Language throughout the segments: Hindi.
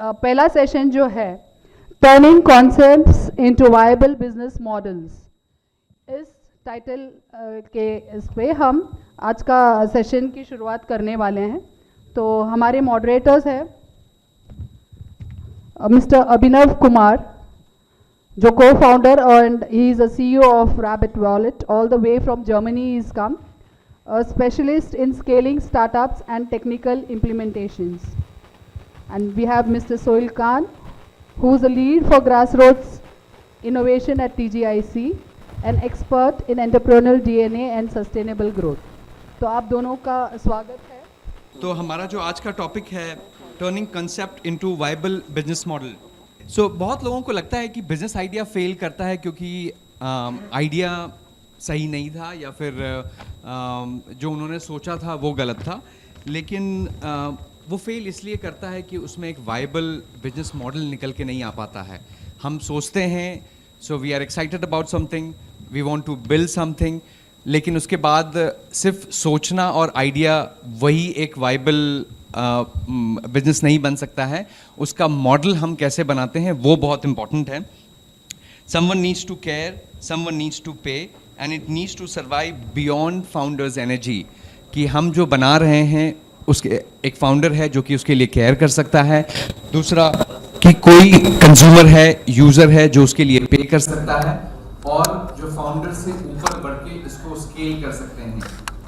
पहला सेशन जो है turning concepts into viable business models, इस टाइटल के इस पे हम आज का सेशन की शुरुआत करने वाले हैं। तो हमारे मॉडरेटर्स हैं मिस्टर अभिनव कुमार, जो co-founder and he is a CEO of Rabbit Wallet, all the way from Germany he's come, a specialist in scaling startups and technical implementations. And we have Mr. Soil Khan, who is a lead for grassroots innovation at TGIC, an expert in entrepreneurial DNA and sustainable growth. तो आप दोनों का स्वागत है। तो हमारा जो आज का टॉपिक है turning concept into viable business model. So बहुत लोगों को लगता है कि बिजनेस आइडिया फेल करता है क्योंकि आइडिया सही नहीं था या फिर जो उन्होंने सोचा था वो गलत था, लेकिन वो फेल इसलिए करता है कि उसमें एक वायबल बिजनेस मॉडल निकल के नहीं आ पाता है। हम सोचते हैं, so we are excited about something, we want to build something, लेकिन उसके बाद सिर्फ सोचना और आइडिया वही एक वायबल बिजनेस नहीं बन सकता है। उसका मॉडल हम कैसे बनाते हैं वो बहुत इंपॉर्टेंट है। Someone needs to care, someone needs to pay, and it needs to survive beyond founders energy. कि हम जो बना रहे हैं उसके एक फाउंडर है जो कि उसके लिए केयर कर सकता है, दूसरा कि कोई कंज्यूमर है, यूज़र है जो उसके लिए पे कर सकता है, और जो फाउंडर से ऊपर बढ़ के इसको स्केल कर सकते हैं।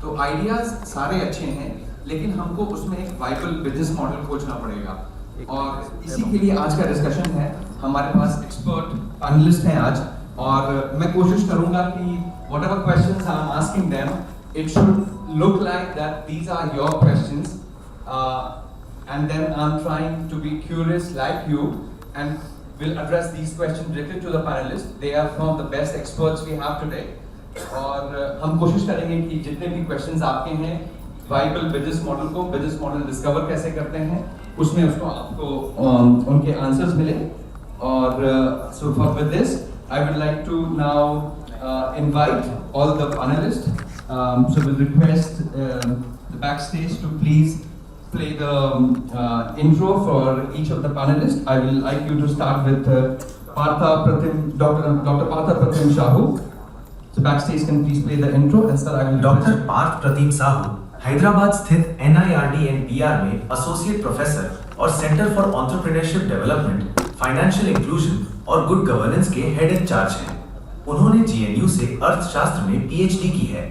तो आइडियाज़ सारे अच्छे हैं, लेकिन हमको उसमें एक वायबल बिजनेस मॉडल खोजना पड़ेगा। और इसी के लिए आज का डिस्कशन है। हमारे पास एक्सपर्ट पैनलिस्ट हैं आज, और मैं कोशिश करूंगा कि whatever questions I am asking them, it should look like that these are your questions, and then I'm trying to be curious like you, and will address these questions directly to the panelists. They are from the best experts we have today, और हम कोशिश करेंगे कि जितने भी questions आपके हैं वाइबल बिजनेस मॉडल को, बिजनेस मॉडल डिस्कवर कैसे करते हैं, उसमें उसको आपको उनके आंसर्स मिले। और so with this I would like to now invite all the panelists. So we'll request the backstage to please play the intro for each of the panelists. I will like you to start with Partha Pratim, Dr. Partha Pratim Sahu. So backstage can please play the intro, and sir I will. Dr. Parth Pratim Sahu, Hyderabad स्थित NIRD and PR में एसोसिएट प्रोफेसर और centre for entrepreneurship development, financial inclusion और गुड गवर्नेंस के हेड इन चार्ज हैं। उन्होंने GNU से अर्थशास्त्र में PhD की है।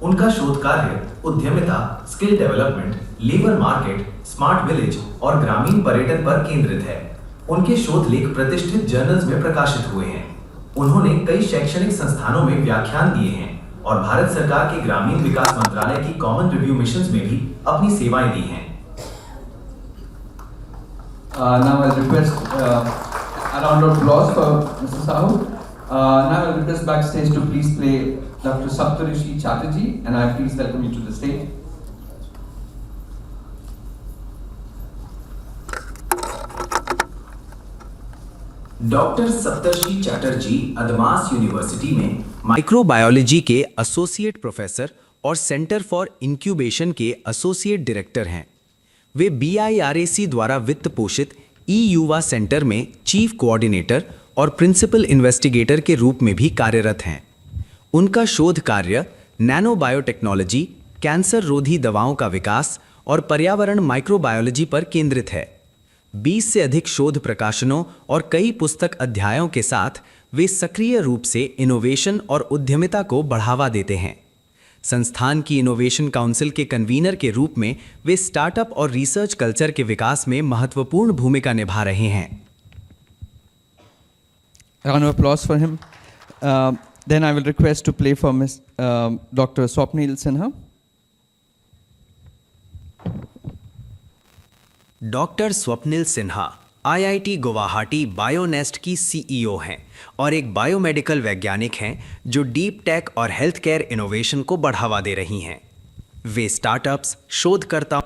उनका शोध कार्य उद्यमिता, skill development, labour market, smart village और ग्रामीण पर्यटन पर केंद्रित है। उनके शोध लेख प्रतिष्ठित जर्नल्स में प्रकाशित हुए हैं। उन्होंने कई शैक्षणिक संस्थानों में व्याख्यान दिए हैं और भारत सरकार के ग्रामीण विकास मंत्रालय की कॉमन रिव्यू मिशंस में भी अपनी सेवाएं दी हैं। Now I'll request a round of applause for Mr. Sahu. Now I'll request backstage to please play Dr. Saptarishi Chatterjee, and I please welcome you to the stage. Doctor Saptarshi Chatterjee Adamas university में माइक्रोबायोलॉजी के एसोसिएट प्रोफेसर और सेंटर फॉर इंक्यूबेशन के एसोसिएट डायरेक्टर हैं। वे BIRAC द्वारा वित्त पोषित युवा सेंटर में चीफ कोऑर्डिनेटर और प्रिंसिपल इन्वेस्टिगेटर के रूप में भी कार्यरत हैं। उनका शोध कार्य नैनो बायोटेक्नोलॉजी, कैंसर रोधी दवाओं का विकास और पर्यावरण माइक्रोबायोलॉजी पर केंद्रित है। 20 से अधिक शोध प्रकाशनों और कई पुस्तक अध्यायों के साथ वे सक्रिय रूप से इनोवेशन और उद्यमिता को बढ़ावा देते हैं। संस्थान की इनोवेशन काउंसिल के कन्वीनर के रूप में वे स्टार्टअप और रिसर्च कल्चर के विकास में महत्वपूर्ण भूमिका निभा रहे हैं। Round of applause for him. Then I will request to play for Ms. Dr. Swapnil Sinha. Doctor Swapnil Sinha IIT Guwahati Bionest की CEO हैं और एक बायोमेडिकल वैज्ञानिक हैं जो डीप टेक और हेल्थ केयर इनोवेशन को बढ़ावा दे रही हैं। वे स्टार्टअप्स, शोधकर्ता।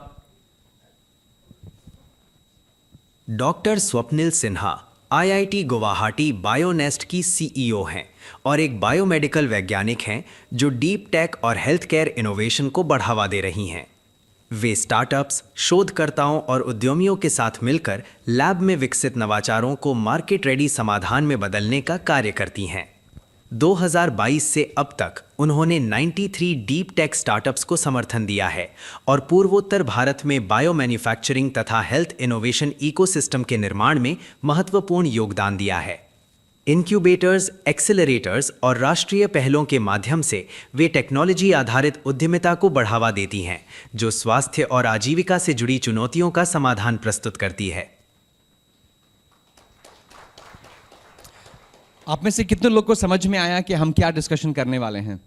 Doctor Swapnil Sinha IIT Guwahati Bionest की CEO हैं और एक बायोमेडिकल वैज्ञानिक हैं जो डीप टेक और हेल्थ केयर इनोवेशन को बढ़ावा दे रही हैं। वे स्टार्टअप्स, शोधकर्ताओं और उद्यमियों के साथ मिलकर लैब में विकसित नवाचारों को मार्केट रेडी समाधान में बदलने का कार्य करती हैं। 2022 से अब तक उन्होंने 93 डीप टेक स्टार्टअप्स को समर्थन दिया है और पूर्वोत्तर भारत में बायो मैन्युफैक्चरिंग तथा हेल्थ इनोवेशन इकोसिस्टम के निर्माण में महत्वपूर्ण योगदान दिया है। इनक्यूबेटर्स, एक्सेलरेटर्स और राष्ट्रीय पहलों के माध्यम से वे टेक्नोलॉजी आधारित उद्यमिता को बढ़ावा देती हैं, जो स्वास्थ्य और आजीविका से जुड़ी चुनौतियों का समाधान प्रस्तुत करती है। आप में से कितने लोग को समझ में आया कि हम क्या डिस्कशन करने वाले हैं?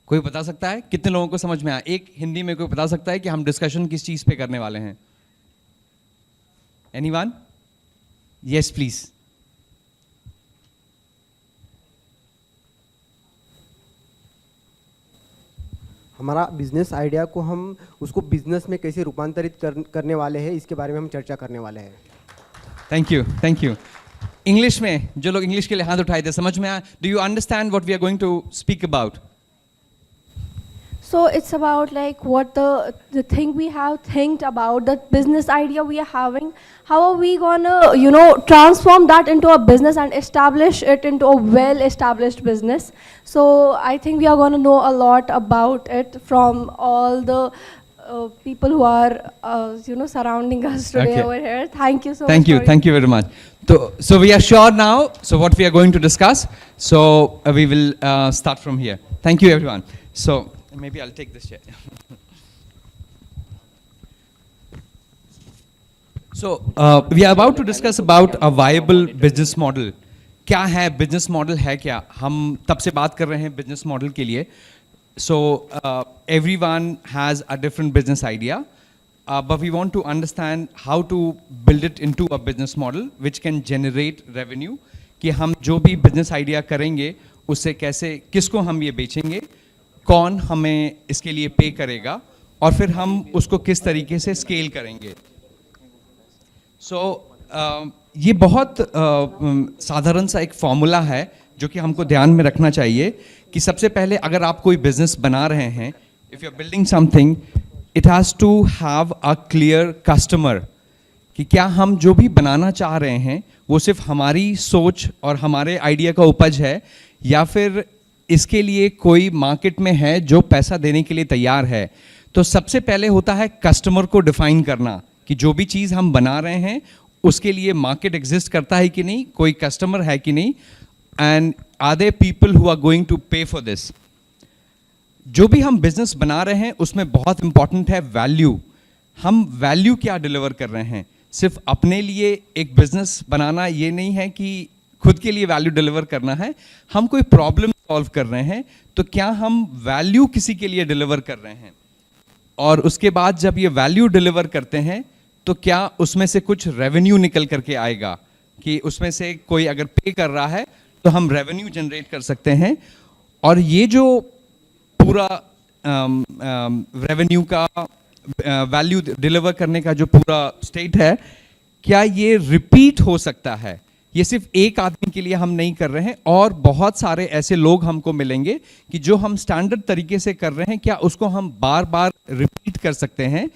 कोई बता सकता है कितने लोगों को समझ में आया? एक हिंदी में कोई बता सकता है कि हम डिस्कशन किस चीज पे करने वाले हैं? एनीवन? Yes please. हमारा बिजनेस आइडिया को हम उसको बिजनेस में कैसे रूपांतरित करने वाले हैं, इसके बारे में हम चर्चा करने वाले हैं। Thank you, thank you. English में जो लोग इंग्लिश के लिए हाथ उठाए थे, समझ में आया? Do you understand what we are going to speak about? So it's about like what the thing we have think about, the business idea we are having. How are we gonna transform that into a business and establish it into a well-established business? So I think we are gonna know a lot about it from all the people who are surrounding us today Okay. over here. Thank you so much. Thank you, thank you very much. So we are sure now. So what we are going to discuss. So we will start from here. Thank you, everyone. So. Maybe I'll take this chair. So we are about to discuss about a viable business model. क्या है business model है क्या? हम तब से बात कर रहे हैं business model के लिए. So everyone has a different business idea, but we want to understand how to build it into a business model which can generate revenue. कि हम जो भी business idea करेंगे उससे कैसे, किसको हम ये बेचेंगे, कौन हमें इसके लिए पे करेगा और फिर हम उसको किस तरीके से स्केल करेंगे। सो ये बहुत साधारण सा एक फॉर्मूला है जो कि हमको ध्यान में रखना चाहिए कि सबसे पहले अगर आप कोई बिजनेस बना रहे हैं, if you are building something, it has to have a clear customer. कि क्या हम जो भी बनाना चाह रहे हैं वो सिर्फ हमारी सोच और हमारे आइडिया का उपज है, या फिर इसके लिए कोई मार्केट में है जो पैसा देने के लिए तैयार है। तो सबसे पहले होता है कस्टमर को डिफाइन करना कि जो भी चीज़ हम बना रहे हैं उसके लिए मार्केट एग्जिस्ट करता है कि नहीं, कोई कस्टमर है कि नहीं, and are there people who are going to pay for this. जो भी हम बिजनेस बना रहे हैं उसमें बहुत इंपॉर्टेंट है वैल्यू। हम वैल्यू क्या डिलीवर कर रहे हैं? सिर्फ अपने लिए एक बिजनेस बनाना ये नहीं है कि खुद के लिए वैल्यू डिलीवर करना है। हम कोई प्रॉब्लम सॉल्व कर रहे हैं तो क्या हम वैल्यू किसी के लिए डिलीवर कर रहे हैं, और उसके बाद जब ये वैल्यू डिलीवर करते हैं तो क्या उसमें से कुछ रेवेन्यू निकल करके आएगा, कि उसमें से कोई अगर पे कर रहा है तो हम रेवेन्यू जनरेट कर सकते हैं। और ये जो पूरा रेवेन्यू का वैल्यू डिलीवर करने का जो पूरा स्टेट है, क्या ये रिपीट हो सकता है? ये सिर्फ एक आदमी के लिए हम नहीं कर रहे हैं, और बहुत सारे ऐसे लोग हमको मिलेंगे कि जो हम स्टैंडर्ड तरीके से कर रहे हैं, क्या उसको हम बार बार रिपीट कर सकते हैं?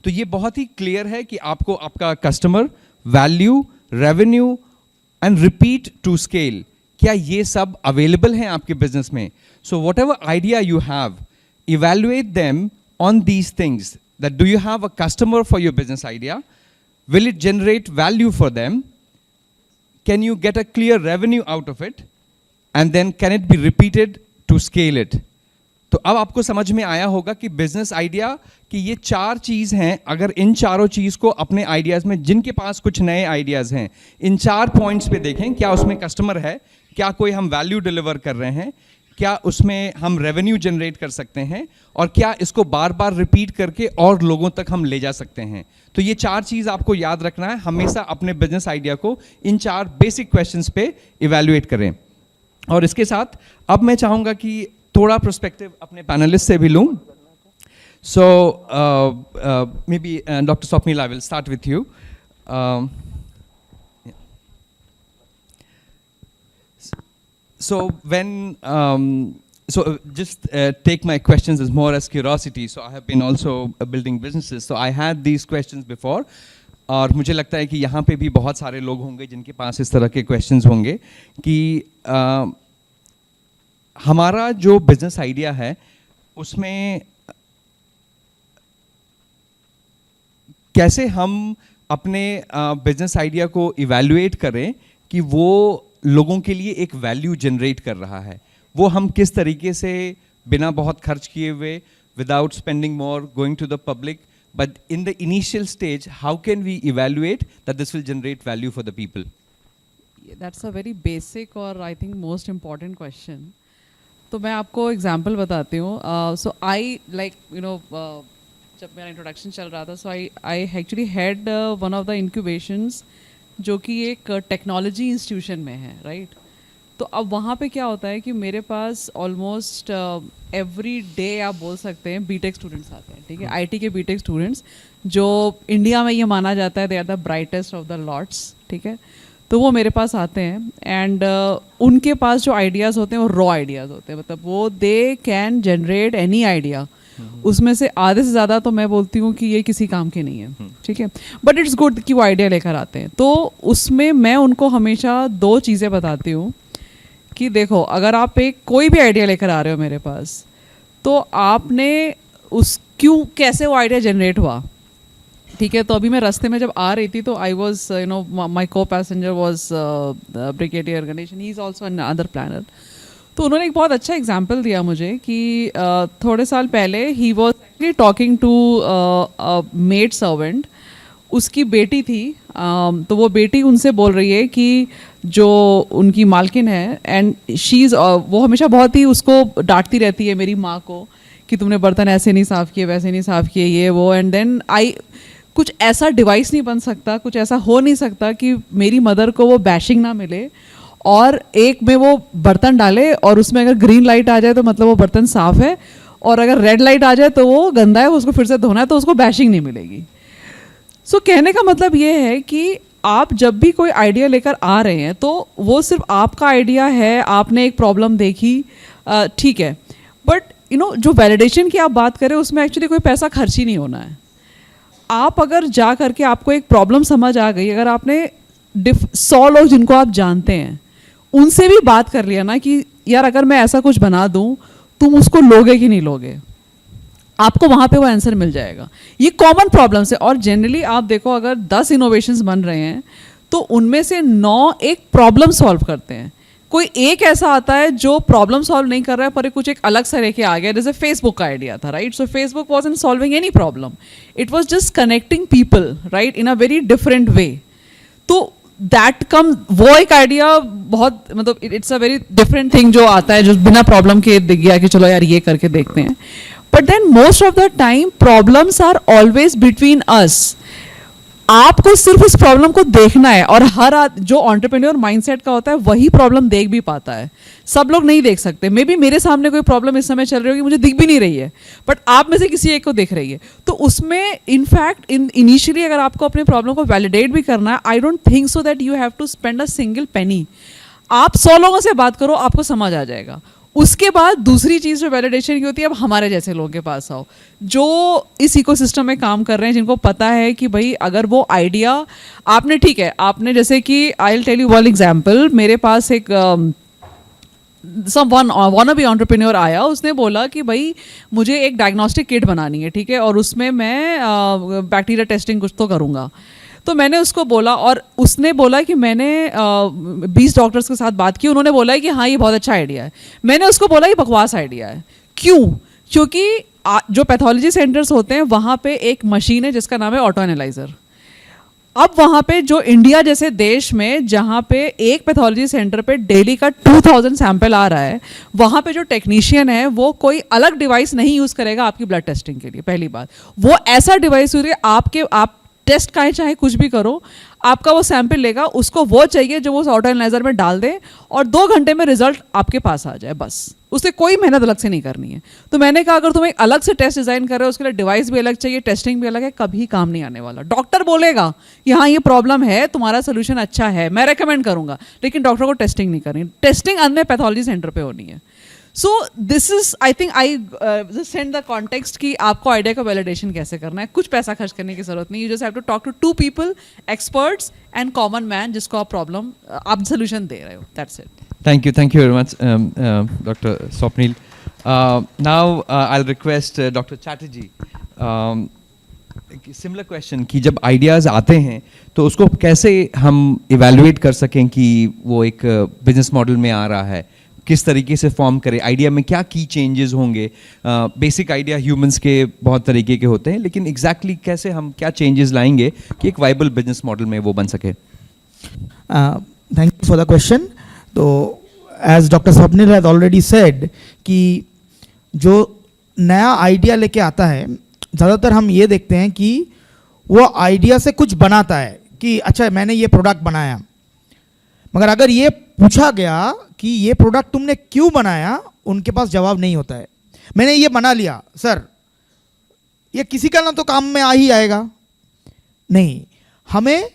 तो ये बहुत ही क्लियर है कि आपको आपका customer, value, revenue and repeat to scale, क्या ये सब अवेलेबल हैं आपके बिजनेस में? So whatever idea you have, evaluate them on these things, that do you have a customer for your business idea? Will it generate value for them? Can you get a clear revenue out of it? And then can it be repeated to scale it? तो अब आपको समझ में आया होगा कि बिजनेस आइडिया कि ये चार चीज हैं। अगर इन चारों चीज को अपने आइडियाज में, जिनके पास कुछ नए आइडियाज हैं, इन चार पॉइंट्स पे देखें, क्या उसमें कस्टमर है, क्या कोई हम वैल्यू डिलीवर कर रहे हैं, क्या उसमें हम रेवेन्यू जनरेट कर सकते हैं, और क्या इसको बार बार रिपीट करके और लोगों तक हम ले जा सकते हैं। तो ये चार चीज़ आपको याद रखना है। हमेशा अपने बिजनेस आइडिया को इन चार बेसिक क्वेश्चंस पे इवैल्यूएट करें। और इसके साथ अब मैं चाहूँगा कि थोड़ा पर्सपेक्टिव अपने पैनलिस्ट से भी लूँ। So maybe doctor Swapnil, I will start with you. So when So just take my questions as more as curiosity. So I have been also building businesses. So I had these questions before. और मुझे लगता है कि यहाँ पे भी बहुत सारे लोग होंगे जिनके पास इस तरह के questions होंगे कि हमारा जो business idea है उसमें कैसे हम अपने business idea को evaluate करें कि वो लोगों के लिए एक value generate कर रहा है, वो हम किस तरीके से बिना बहुत खर्च किए हुए without spending more going to the public, but in the initial stage how can we evaluate that this will generate value for the people? That's a very basic or I think most important question. तो मैं आपको एग्जांपल बताती हूँ. So I like जब मेरा इंट्रोडक्शन चल रहा था, so I actually had one of the incubations जो कि एक टेक्नोलॉजी इंस्टीट्यूशन में है, राइट. तो अब वहाँ पे क्या होता है कि मेरे पास ऑलमोस्ट एवरी डे आप बोल सकते हैं बीटेक स्टूडेंट्स आते हैं, ठीक है. आईटी के बीटेक स्टूडेंट्स जो इंडिया में ये माना जाता है they are the brightest of the lots, ठीक है. तो वो मेरे पास आते हैं एंड उनके पास जो आइडियाज़ होते हैं वो रॉ आइडियाज़ होते हैं, मतलब वो they can generate any idea. उसमें से आधे से ज़्यादा तो मैं बोलती हूँ कि ये किसी काम के नहीं है, ठीक है. बट इट्स गुड कि वो आइडिया लेकर आते हैं. तो उसमें मैं उनको हमेशा दो चीज़ें बताती हूँ कि देखो, अगर आप एक कोई भी आइडिया लेकर आ रहे हो मेरे पास, तो आपने कैसे वो आइडिया जनरेट हुआ, ठीक है. तो अभी मैं रास्ते में जब आ रही थी तो आई was my co passenger was brigadier Ganesh and he is also another planner. तो उन्होंने एक बहुत अच्छा एग्जाम्पल दिया मुझे कि थोड़े साल पहले he was actually talking to maid servant. उसकी बेटी थी, तो वो बेटी उनसे बोल रही है कि जो उनकी मालकिन है एंड वो हमेशा बहुत ही उसको डांटती रहती है मेरी माँ को कि तुमने बर्तन ऐसे नहीं साफ़ किए, वैसे नहीं साफ़ किए, ये वो. एंड देन कुछ ऐसा डिवाइस नहीं बन सकता, कुछ ऐसा हो नहीं सकता कि मेरी मदर को वो बैशिंग ना मिले और एक में वो बर्तन डाले और उसमें अगर ग्रीन लाइट आ जाए तो मतलब वो बर्तन साफ़ है, और अगर रेड लाइट आ जाए तो वो गंदा है, उसको फिर से धोना है, तो उसको बैशिंग नहीं मिलेगी. सो कहने का मतलब ये है कि आप जब भी कोई आइडिया लेकर आ रहे हैं तो वो सिर्फ आपका आइडिया है, आपने एक प्रॉब्लम देखी, ठीक है. बट जो वैलिडेशन की आप बात करें उसमें एक्चुअली कोई पैसा खर्च ही नहीं होना है. आप अगर जा करके आपको एक प्रॉब्लम समझ आ गई, अगर आपने 100 लोग जिनको आप जानते हैं उनसे भी बात कर लिया ना कि यार अगर मैं ऐसा कुछ बना दूं तुम उसको लोगे कि नहीं लोगे, आपको वहाँ पे वो आंसर मिल जाएगा. ये कॉमन प्रॉब्लम्स है. और जनरली आप देखो, अगर 10 इनोवेशंस बन रहे हैं तो उनमें से 9 एक प्रॉब्लम सॉल्व करते हैं. कोई एक ऐसा आता है जो प्रॉब्लम सॉल्व नहीं कर रहा है पर कुछ एक अलग से लेके आ गया. जैसे फेसबुक का आइडिया था, right. So Facebook was in solving any problem, it was just connecting people, right, in a very different way. तो दैट कम वो एक आइडिया बहुत, मतलब it's a very different thing जो आता है, जो बिना प्रॉब्लम के दिख गया कि चलो यार ये करके देखते हैं. But then most of the time problems are always between us. आपको सिर्फ उस प्रॉब्लम को देखना है, और हर जो एंटरप्रेन्योर माइंडसेट का होता है वही प्रॉब्लम देख भी पाता है. सब लोग नहीं देख सकते. मे बी मेरे सामने कोई प्रॉब्लम इस समय चल रही होगी, मुझे दिख भी नहीं रही है, बट आप में से किसी एक को दिख रही है. तो उसमें इनफैक्ट इनिशियली अगर आपको अपने प्रॉब्लम को वैलिडेट भी करना है, I don't think so that you have to spend a single penny. आप 100 लोगों से बात करो, आपको समझ आ जाएगा. उसके बाद दूसरी चीज़ जो वैलिडेशन की होती है, अब हमारे जैसे लोगों के पास आओ जो इस इकोसिस्टम में काम कर रहे हैं, जिनको पता है कि भाई अगर वो आइडिया आपने, ठीक है, आपने जैसे कि I will tell you one example. मेरे पास एक wannabe एंटरप्रेन्योर आया, उसने बोला कि भाई मुझे एक डायग्नोस्टिक किट बनानी है, ठीक है, और उसमें मैं बैक्टीरिया टेस्टिंग कुछ तो करूँगा. तो मैंने उसको बोला, और उसने बोला कि मैंने 20 डॉक्टर्स के साथ बात की, उन्होंने बोला है कि हाँ ये बहुत अच्छा आइडिया है. मैंने उसको बोला ये बकवास आइडिया है. क्यों? क्योंकि जो पैथोलॉजी सेंटर्स होते हैं वहाँ पे एक मशीन है जिसका नाम है ऑटो एनालाइजर. अब वहाँ पे जो इंडिया जैसे देश में जहाँ पे एक पैथोलॉजी सेंटर पे डेली का 2000 सैंपल आ रहा है, वहाँ पे जो टेक्नीशियन है वो कोई अलग डिवाइस नहीं यूज़ करेगा आपकी ब्लड टेस्टिंग के लिए. पहली बात, वो ऐसा डिवाइस यूज़ आप टेस्ट का चाहे कुछ भी करो, आपका वो सैंपल लेगा, उसको वो चाहिए जो वो उस ऑटो एनालाइजर में डाल दे और 2 घंटे में रिजल्ट आपके पास आ जाए, बस. उससे कोई मेहनत अलग से नहीं करनी है. तो मैंने कहा अगर तुम एक अलग से टेस्ट डिज़ाइन कर रहे हो, उसके लिए डिवाइस भी अलग चाहिए, टेस्टिंग भी अलग है, कभी काम नहीं आने वाला. डॉक्टर बोलेगा कि हाँ ये प्रॉब्लम है, तुम्हारा सोल्यूशन अच्छा है, मैं रेकमेंड करूँगा, लेकिन डॉक्टर को टेस्टिंग नहीं करनी. टेस्टिंग अन्य पैथोलॉजी सेंटर पर होनी है. So this is I think I send the context कि आपको आइडिया का वैलिडेशन कैसे करना है. कुछ पैसा खर्च करने की जरूरत नहीं. You just have to talk to two people, experts and common man, जिसको आप प्रॉब्लम आप सोल्यूशन दे रहे हो. That's it. Thank you very much, Dr. Swapnil. Now I'll request Dr. Chatterjee. Similar question कि जब ideas आते हैं तो उसको कैसे हम evaluate कर सकें कि वो एक business model में आ रहा है, किस तरीके से फॉर्म करें, आइडिया में क्या की चेंजेस होंगे. बेसिक आइडिया ह्यूमंस के बहुत तरीके के होते हैं, लेकिन एग्जैक्टली कैसे हम क्या चेंजेस लाएंगे कि एक वाइबल बिजनेस मॉडल में वो बन सके. Thank you for the question. तो as doctor Swapnil has already said कि जो नया आइडिया लेके आता है, ज़्यादातर हम ये देखते हैं कि वो आइडिया से कुछ बनाता है कि अच्छा मैंने ये प्रोडक्ट बनाया, मगर अगर ये पूछा गया कि ये प्रोडक्ट तुमने क्यों बनाया, उनके पास जवाब नहीं होता है. मैंने ये बना लिया सर, ये किसी का ना तो काम में आ ही आएगा. नहीं, हमें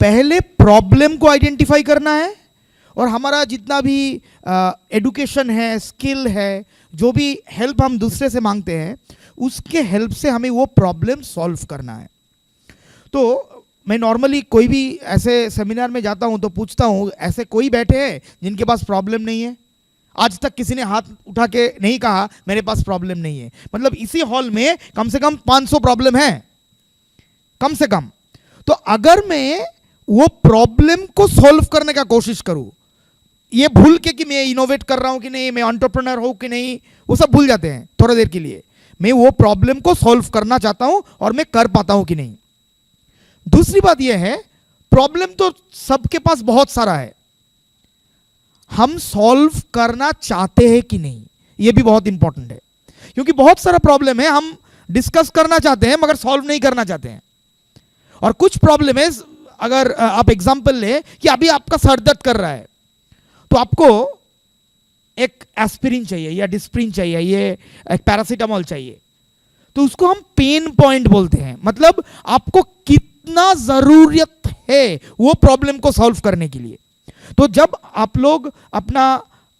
पहले प्रॉब्लम को आइडेंटिफाई करना है और हमारा जितना भी एडुकेशन है, स्किल है, जो भी हेल्प हम दूसरे से मांगते हैं, उसके हेल्प से हमें वो प्रॉब्लम सॉल्व करना है. तो मैं नॉर्मली कोई भी ऐसे सेमिनार में जाता हूँ तो पूछता हूँ, ऐसे कोई बैठे हैं जिनके पास प्रॉब्लम नहीं है? आज तक किसी ने हाथ उठा के नहीं कहा मेरे पास प्रॉब्लम नहीं है. मतलब इसी हॉल में कम से कम 500 प्रॉब्लम है, कम से कम. तो अगर मैं वो प्रॉब्लम को सॉल्व करने का कोशिश करूँ, ये भूल के कि मैं इनोवेट कर रहा हूँ कि नहीं, मैं एंटरप्रेन्योर हूँ कि नहीं, वो सब भूल जाते हैं थोड़ा देर के लिए. मैं वो प्रॉब्लम को सॉल्व करना चाहता हूँ और मैं कर पाता हूँ कि नहीं. दूसरी बात यह है, प्रॉब्लम तो सबके पास बहुत सारा है, हम सॉल्व करना चाहते हैं कि नहीं, यह भी बहुत इंपॉर्टेंट है. क्योंकि बहुत सारा प्रॉब्लम है, हम डिस्कस करना चाहते हैं मगर सॉल्व नहीं करना चाहते हैं. और कुछ प्रॉब्लम है, अगर आप एग्जांपल ले कि अभी आपका सर दर्द कर रहा है तो आपको एक एस्पिरिन चाहिए या डिस्प्रिन चाहिए, ये एक पैरासीटामोल चाहिए, तो उसको हम पेन पॉइंट बोलते हैं. मतलब आपको कितना जरूरत है वो प्रॉब्लम को सॉल्व करने के लिए. तो जब आप लोग अपना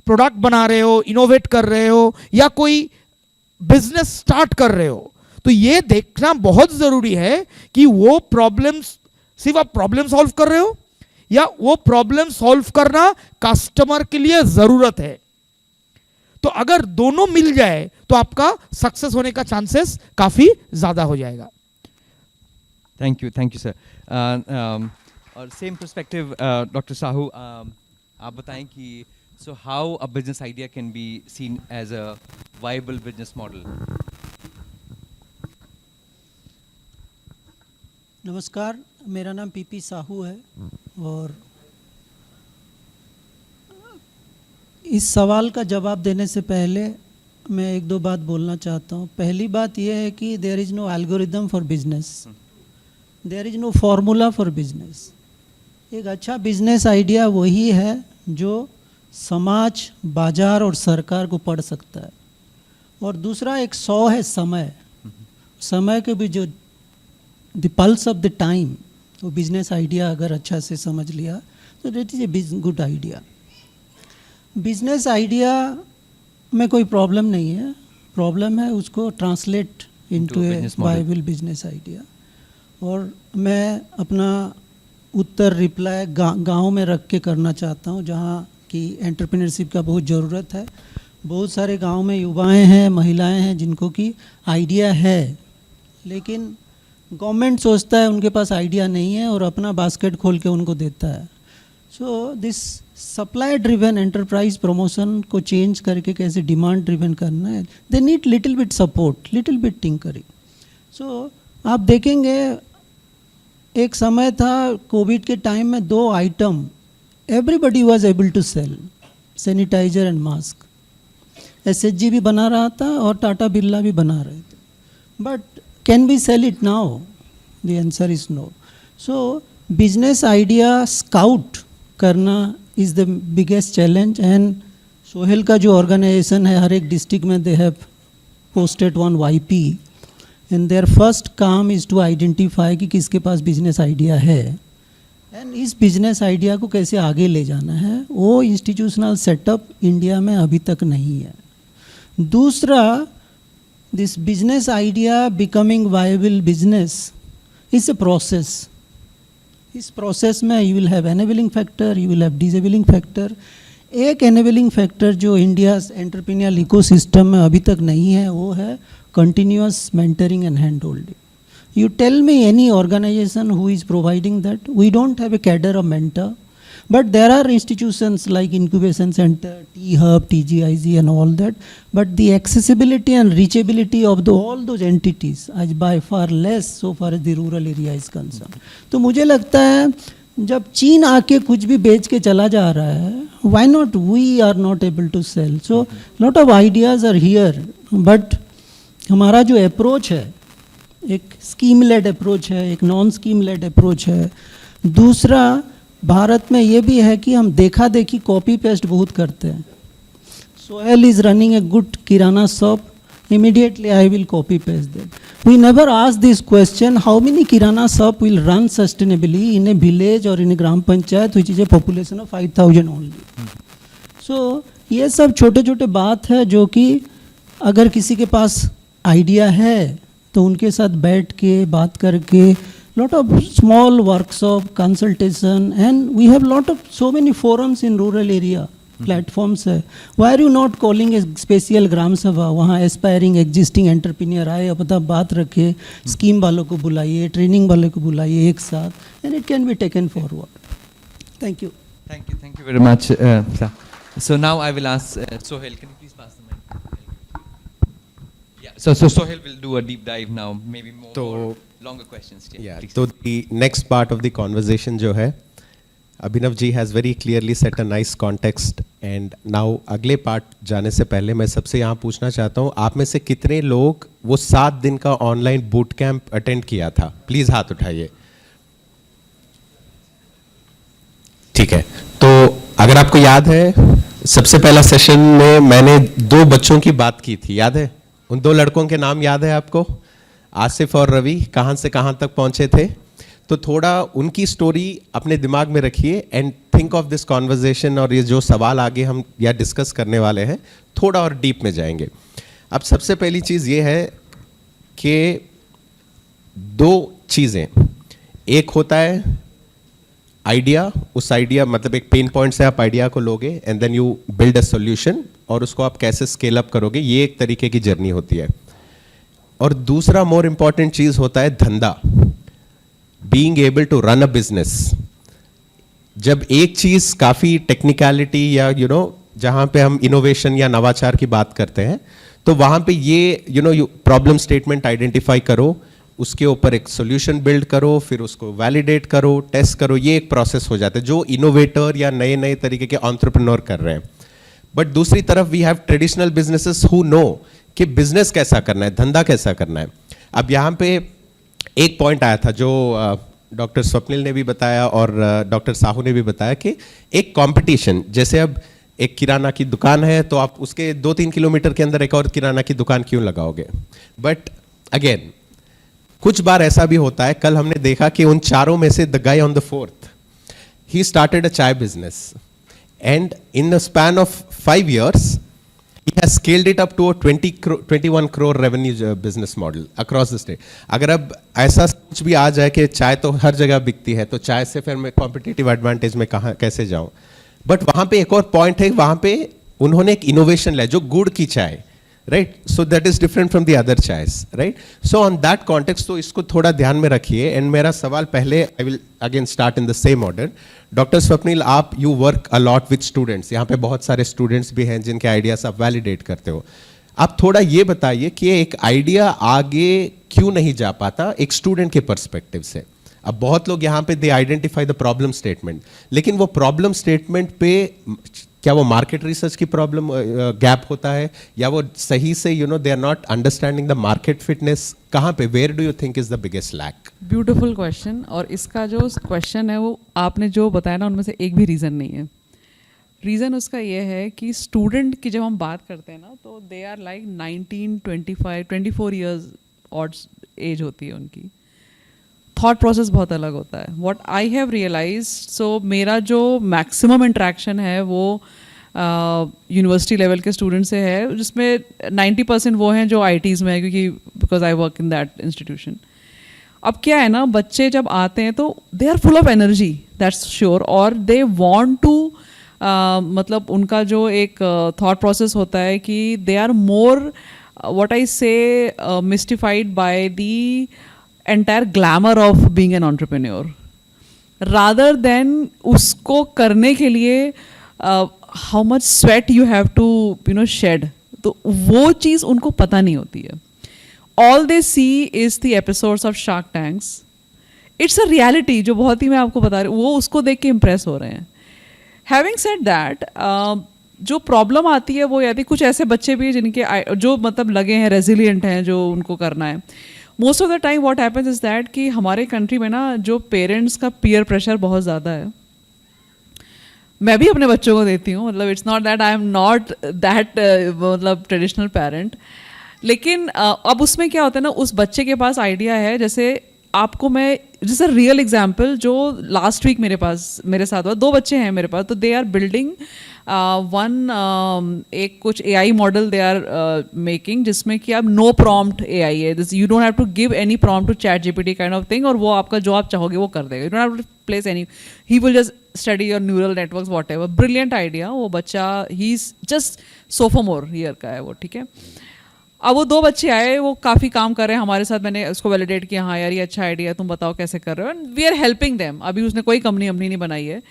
प्रोडक्ट बना रहे हो, इनोवेट कर रहे हो या कोई बिजनेस स्टार्ट कर रहे हो, तो ये देखना बहुत जरूरी है कि वो प्रॉब्लम, सिर्फ आप प्रॉब्लम सॉल्व कर रहे हो या वो प्रॉब्लम सॉल्व करना कस्टमर के लिए जरूरत है. तो अगर दोनों मिल जाए तो आपका सक्सेस होने का चांसेस काफी ज्यादा हो जाएगा. Thank you sir. और सेम पर्सपेक्टिव डॉक्टर साहू, आप बताएं कि so how a business idea can be seen as a viable business model. नमस्कार, मेरा नाम पीपी साहू है और इस सवाल का जवाब देने से पहले मैं एक दो बात बोलना चाहता हूँ. पहली बात यह है कि there is no algorithm for business, there is no formula for business. एक अच्छा बिजनेस आइडिया वही है जो समाज, बाजार और सरकार को पढ़ सकता है. और दूसरा एक 100 है समय के भी जो the pulse of the time, वो बिजनेस आइडिया अगर अच्छा से समझ लिया तो that is a good idea. Business idea में कोई प्रॉब्लम नहीं है, प्रॉब्लम है उसको ट्रांसलेट इनटू ए वाइबल बिजनेस आइडिया. और मैं अपना उत्तर रिप्लाई गांव में रख के करना चाहता हूं, जहां की एंटरप्रेन्योरशिप का बहुत ज़रूरत है. बहुत सारे गांव में युवाएं हैं, महिलाएं हैं जिनको कि आइडिया है, लेकिन गवर्नमेंट सोचता है उनके पास आइडिया नहीं है और अपना बास्केट खोल के उनको देता है. So this supply driven enterprise promotion को चेंज करके कैसे डिमांड ड्रिवन करना है, they need little bit support, little bit tinkering. So आप देखेंगे एक समय था कोविड के टाइम में 2 item everybody was able to sell, sanitiser and mask. SHG भी बना रहा था और टाटा बिरला भी बना रहे थे. But can we sell it now? The answer is no. So business idea scout करना is the biggest challenge. And Sohail का जो ऑर्गेनाइजेशन है, हर एक डिस्ट्रिक्ट में they have posted one YP and their first काम is to identify कि किसके पास बिजनेस आइडिया है एंड इस बिजनेस आइडिया को कैसे आगे ले जाना है, वो इंस्टीट्यूशनल सेटअप इंडिया में अभी तक नहीं है. दूसरा, this business idea becoming viable business is a process. इस प्रोसेस में you will have enabling factor, you will have disabling factor. एक एनेबलिंग फैक्टर जो इंडिया एंटरप्रेन्योरियल इकोसिस्टम में अभी तक नहीं है, वो है continuous mentoring and hand holding. You tell me any organization who is providing that. We don't have a cadre of mentor, but there are institutions like Incubation Center, T-Hub, TGIZ and all that, but the accessibility and reachability of all those entities is by far less so far as the rural area is concerned. तो मुझे लगता है जब चीन आके कुछ भी बेच के चला जा रहा है, why not we are not able to sell? So lot of ideas are here, but हमारा जो अप्रोच है, एक स्कीम लेड अप्रोच है, एक नॉन स्कीम लेड अप्रोच है. दूसरा, भारत में ये भी है कि हम देखा देखी कॉपी पेस्ट बहुत करते हैं. Sohail is running a good kirana shop, immediately I will copy paste that. We never ask this question, how many kirana shop will run sustainably in a village or in a gram panchayat which is a population of 5,000 only. So ये सब छोटे छोटे बात है जो कि अगर किसी के पास आइडिया है तो उनके साथ बैठ के बात करके, lot of small workshop, consultation, and we have lot of so many forums in rural area, platforms है. Why are you not calling a special ग्राम सभा? वहाँ aspiring existing entrepreneur आए, अपना बात रखे, स्कीम वालों को बुलाइए, ट्रेनिंग वालों को बुलाइए एक साथ, and it can be taken forward. Thank you. Thank you very much, sir. So now I will ask Sohail. Can you please pass the mic? Yeah. So Sohail will do a deep dive now, maybe more longer questions. Yeah. Please. So the next part of the conversation जो है, Abhinav ji has very clearly set a nice context, and now अगले पार्ट जाने से पहले मैं सबसे यहाँ पूछना चाहता हूँ, आप में से कितने लोग वो 7 दिन का ऑनलाइन बूट कैंप अटेंड किया था? प्लीज हाथ उठाइए. ठीक है. तो अगर आपको याद है, सबसे पहला सेशन में मैंने 2 बच्चों की बात की थी, याद है? उन 2 लड़कों के नाम याद है आपको? आसिफ और रवि कहाँ से कहाँ तक पहुँचे थे? तो थोड़ा उनकी स्टोरी अपने दिमाग में रखिए and think of this conversation, और ये जो सवाल आगे हम या डिस्कस करने वाले हैं थोड़ा और डीप में जाएंगे. अब सबसे पहली चीज़ ये है कि 2 चीज़ें, एक होता है आइडिया, उस आइडिया मतलब एक पेन पॉइंट से आप आइडिया को लोगे and then you build a solution, और उसको आप कैसे स्केल अप करोगे, ये एक तरीके की जर्नी होती है. और दूसरा मोर इंपॉर्टेंट चीज होता है धंधा, being able to run a business. जब एक चीज काफी टेक्निकलिटी या जहां पे हम इनोवेशन या नवाचार की बात करते हैं, तो वहां पे ये प्रॉब्लम स्टेटमेंट आइडेंटिफाई करो, उसके ऊपर एक सॉल्यूशन बिल्ड करो, फिर उसको वैलिडेट करो, टेस्ट करो, ये एक प्रोसेस हो जाता है जो इनोवेटर या नए नए तरीके के एंटरप्रेन्योर कर रहे हैं. बट दूसरी तरफ we have traditional businesses who know कि बिजनेस कैसा करना है, धंधा कैसा करना है. अब यहाँ पे एक पॉइंट आया था जो डॉक्टर स्वप्निल ने भी बताया और डॉक्टर साहू ने भी बताया कि एक कंपटीशन, जैसे अब एक किराना की दुकान है तो आप उसके 2-3 किलोमीटर के अंदर एक और किराना की दुकान क्यों लगाओगे. बट अगेन कुछ बार ऐसा भी होता है, कल हमने देखा कि उन चारों में से the guy on the 4th he started a चाय business, and in the span of 5 years he has scaled it up to a 21 crore revenue business model across the state. अगर अब ऐसा कुछ भी आ जाए कि चाय तो हर जगह बिकती है, तो चाय से फिर मैं कॉम्पिटिटिव एडवांटेज में कहाँ कैसे जाऊँ. बट वहाँ पे एक और पॉइंट है, वहाँ पे उन्होंने एक इनोवेशन लाया जो गुड़ की चाय, right. So that is different from the other chais, right. So on that context तो इसको थोड़ा ध्यान में रखिए. एंड मेरा सवाल पहले, I will again start in the same order. Doctor Swapnil, आप you work a lot with students, यहाँ पे बहुत सारे स्टूडेंट्स भी हैं जिनके आइडियाज आप वैलिडेट करते हो. आप थोड़ा ये बताइए कि एक आइडिया आगे क्यों नहीं जा पाता एक स्टूडेंट के पर्सपेक्टिव से. अब बहुत लोग यहाँ पे they identify the problem statement, लेकिन वो प्रॉब्लम स्टेटमेंट पे क्या वो मार्केट रिसर्च की प्रॉब्लम गैप होता है, या वो सही से they are not understanding the market fitness, कहाँ पे, where do you think is the biggest lack? Beautiful question. और इसका जो क्वेश्चन है वो आपने जो बताया ना, उनमें से एक भी रीज़न नहीं है. रीज़न उसका ये है कि स्टूडेंट की जब हम बात करते हैं ना, तो they are like 19, 25, 24 years odd age होती है उनकी. थॉट प्रोसेस बहुत अलग होता है. What I have realise, so मेरा जो मैक्सिमम इंटरेक्शन है वो यूनिवर्सिटी लेवल के स्टूडेंट से है, जिसमें 90% वो हैं जो ITs में है, क्योंकि because I work in that institution. अब क्या है ना, बच्चे जब आते हैं तो they are full of energy, that's sure, और दे वांट टू मतलब उनका जो एक थॉट प्रोसेस होता है कि they are more what I say mystified by the entire glamour of being an entrepreneur, rather than उसको करने के लिए how much sweat you have to shed. तो वो चीज़ उनको पता नहीं होती है. All they see is the episodes of Shark Tanks. It's a reality जो बहुत ही मैं आपको बता रही हूँ, वो उसको देख के इम्प्रेस हो रहे हैं. Having said that, जो प्रॉब्लम आती है वो यदि कुछ ऐसे बच्चे भी हैं जिनके जो मतलब लगे हैं रेजिलियंट हैं, जो उनको करना है. Most of the time what happens is that कि हमारे कंट्री में ना जो पेरेंट्स का पीयर प्रेशर बहुत ज़्यादा है. मैं भी अपने बच्चों को देती हूँ, मतलब it's not that I am not that मतलब ट्रेडिशनल पेरेंट. लेकिन अब उसमें क्या होता है ना, उस बच्चे के पास आइडिया है. जैसे आपको मैं जैसे रियल एग्जांपल जो लास्ट वीक मेरे साथ हुआ, 2 बच्चे हैं मेरे पास, तो दे आर बिल्डिंग एक कुछ AI model they are making, जिसमें कि आप नो प्रॉम्प्ट AI है. You don't have to give any prompt to ChatGPT kind of thing, और वो आपका जो आप चाहोगे वो कर देगा. You don't have to place any, he will just study your neural networks whatever. Brilliant idea. वो बच्चा he is just sophomore year का है वो, ठीक है. अब वो 2 बच्चे आए, वो काफ़ी काम कर रहे हैं हमारे साथ. मैंने उसको वैलिडेट किया, हाँ यार ये अच्छा आइडिया है, तुम बताओ कैसे कर रहे हो, and we are helping them. अभी उसने कोई कंपनी नहीं बनाई है.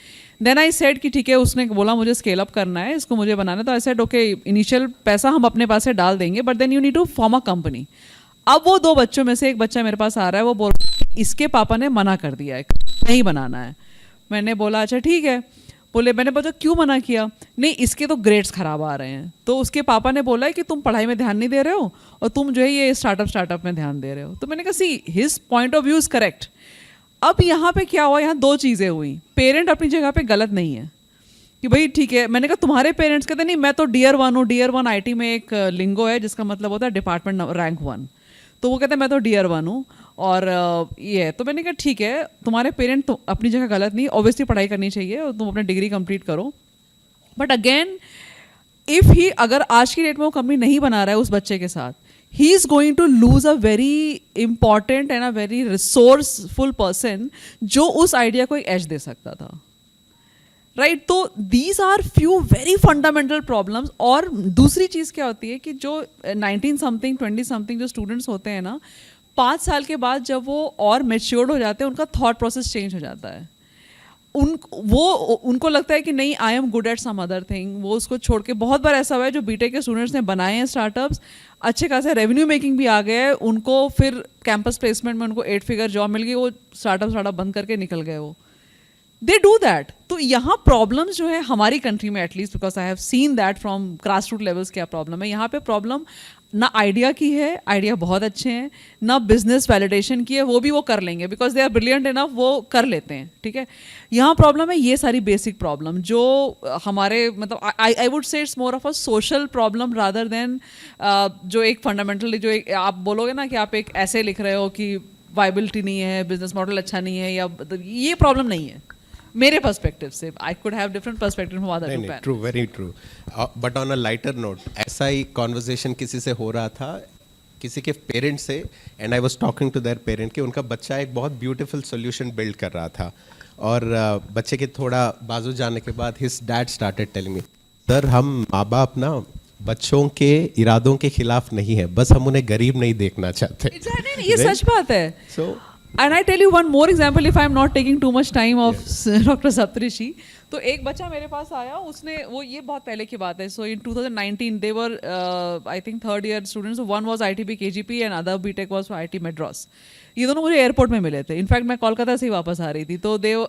देन आई सेड कि ठीक है, उसने बोला मुझे स्केल अप करना है, इसको मुझे बनाना है. तो आई सेड ओके, इनिशियल पैसा हम अपने पास से डाल देंगे, but then you need to form a company. अब वो 2 बच्चों में से एक बच्चा मेरे पास आ रहा है, वो बोल इसके पापा ने मना कर दिया है, नहीं बनाना है. मैंने बोला अच्छा ठीक है. बोले, मैंने बोला क्यों मना किया? नहीं इसके तो ग्रेड्स खराब आ रहे हैं. तो उसके पापा ने बोला है कि तुम पढ़ाई में ध्यान नहीं दे रहे हो और तुम जो है ये स्टार्टअप में ध्यान दे रहे हो. तो मैंने कहा see his point of view is correct. अब यहाँ पे क्या हुआ, यहाँ 2 चीज़ें हुई. पेरेंट अपनी जगह पे गलत नहीं है कि भाई ठीक है. मैंने कहा तुम्हारे पेरेंट्स कहते नहीं मैं तो Tier 1 हूँ. Tier 1 IT में एक लिंगो है जिसका मतलब होता है डिपार्टमेंट रैंक 1. तो वो कहते हैं मैं तो Tier 1 हूँ और ये. तो मैंने कहा ठीक है, तुम्हारे पेरेंट तो अपनी जगह गलत नहीं, ऑब्वियसली पढ़ाई करनी चाहिए और तुम अपनी डिग्री कंप्लीट करो. बट अगेन इफ़ ही अगर आज की डेट में वो कंपनी नहीं बना रहा है उस बच्चे के साथ, he is going to lose a very important and a very resourceful person जो उस आइडिया को एक एज दे सकता था. राइट तो these are few very fundamental problems. और दूसरी चीज़ क्या होती है कि जो 19 समथिंग 20 समथिंग जो स्टूडेंट्स होते हैं ना, 5 साल के बाद जब वो और मेच्योर्ड हो जाते हैं, उनका थॉट प्रोसेस चेंज हो जाता है. उनको लगता है कि नहीं I am good at some other thing. वो उसको छोड़ के, बहुत बार ऐसा हुआ है जो बीटेक के स्टूडेंट्स ने बनाए हैं स्टार्टअप्स, अच्छे खासे रेवेन्यू मेकिंग भी आ गए हैं उनको, फिर कैंपस प्लेसमेंट में उनको 8 फिगर जॉब मिल गई, वो स्टार्टअप बंद करके निकल गए. वो दे डू दैट. तो यहाँ प्रॉब्लम्स जो है हमारी कंट्री में, at least because I have seen that from grass root levels, क्या प्रॉब्लम है यहाँ पे. प्रॉब्लम ना आइडिया की है, आइडिया बहुत अच्छे हैं, ना बिजनेस वैलिडेशन की है, वो भी वो कर लेंगे because they are brilliant enough, वो कर लेते हैं. ठीक है, यहाँ प्रॉब्लम है ये सारी बेसिक प्रॉब्लम जो हमारे मतलब I would say it's more of a social problem rather than जो एक फंडामेंटली जो एक आप बोलोगे ना कि आप एक ऐसे लिख रहे हो कि वाइबिलिटी नहीं है, बिजनेस मॉडल अच्छा नहीं है, या ये प्रॉब्लम नहीं है मेरे पर्सपेक्टिव से. I could have different perspective from other people. True, very true. But on a lighter note, ऐसा ही कॉन्वर्जेशन किसी से हो रहा था, किसी के पेरेंट्स से, and I was talking to their parent कि उनका बच्चा एक बहुत ब्यूटीफुल सॉल्यूशन बिल्ड कर रहा था, और बच्चे के थोड़ा बाजू जाने के बाद his dad started telling me, sir हम माँ बाप ना बच्चों के इरादों के खिलाफ नहीं है, बस हम उन्हें गरीब नहीं देखना चाहते. ये सच बात है. So, and I tell you one more example if I am not taking too much time of Dr. Saptarishi. तो एक बच्चा मेरे पास आया, उसने वो ये बहुत पहले की बात है. सो इन 2019 they were I think 3rd year students. One was ITB KGP and other BTech was for IT Madras. ये दोनों मुझे एयरपोर्ट में मिले थे. इनफैक्ट मैं कोलकाता से ही वापस आ रही थी, तो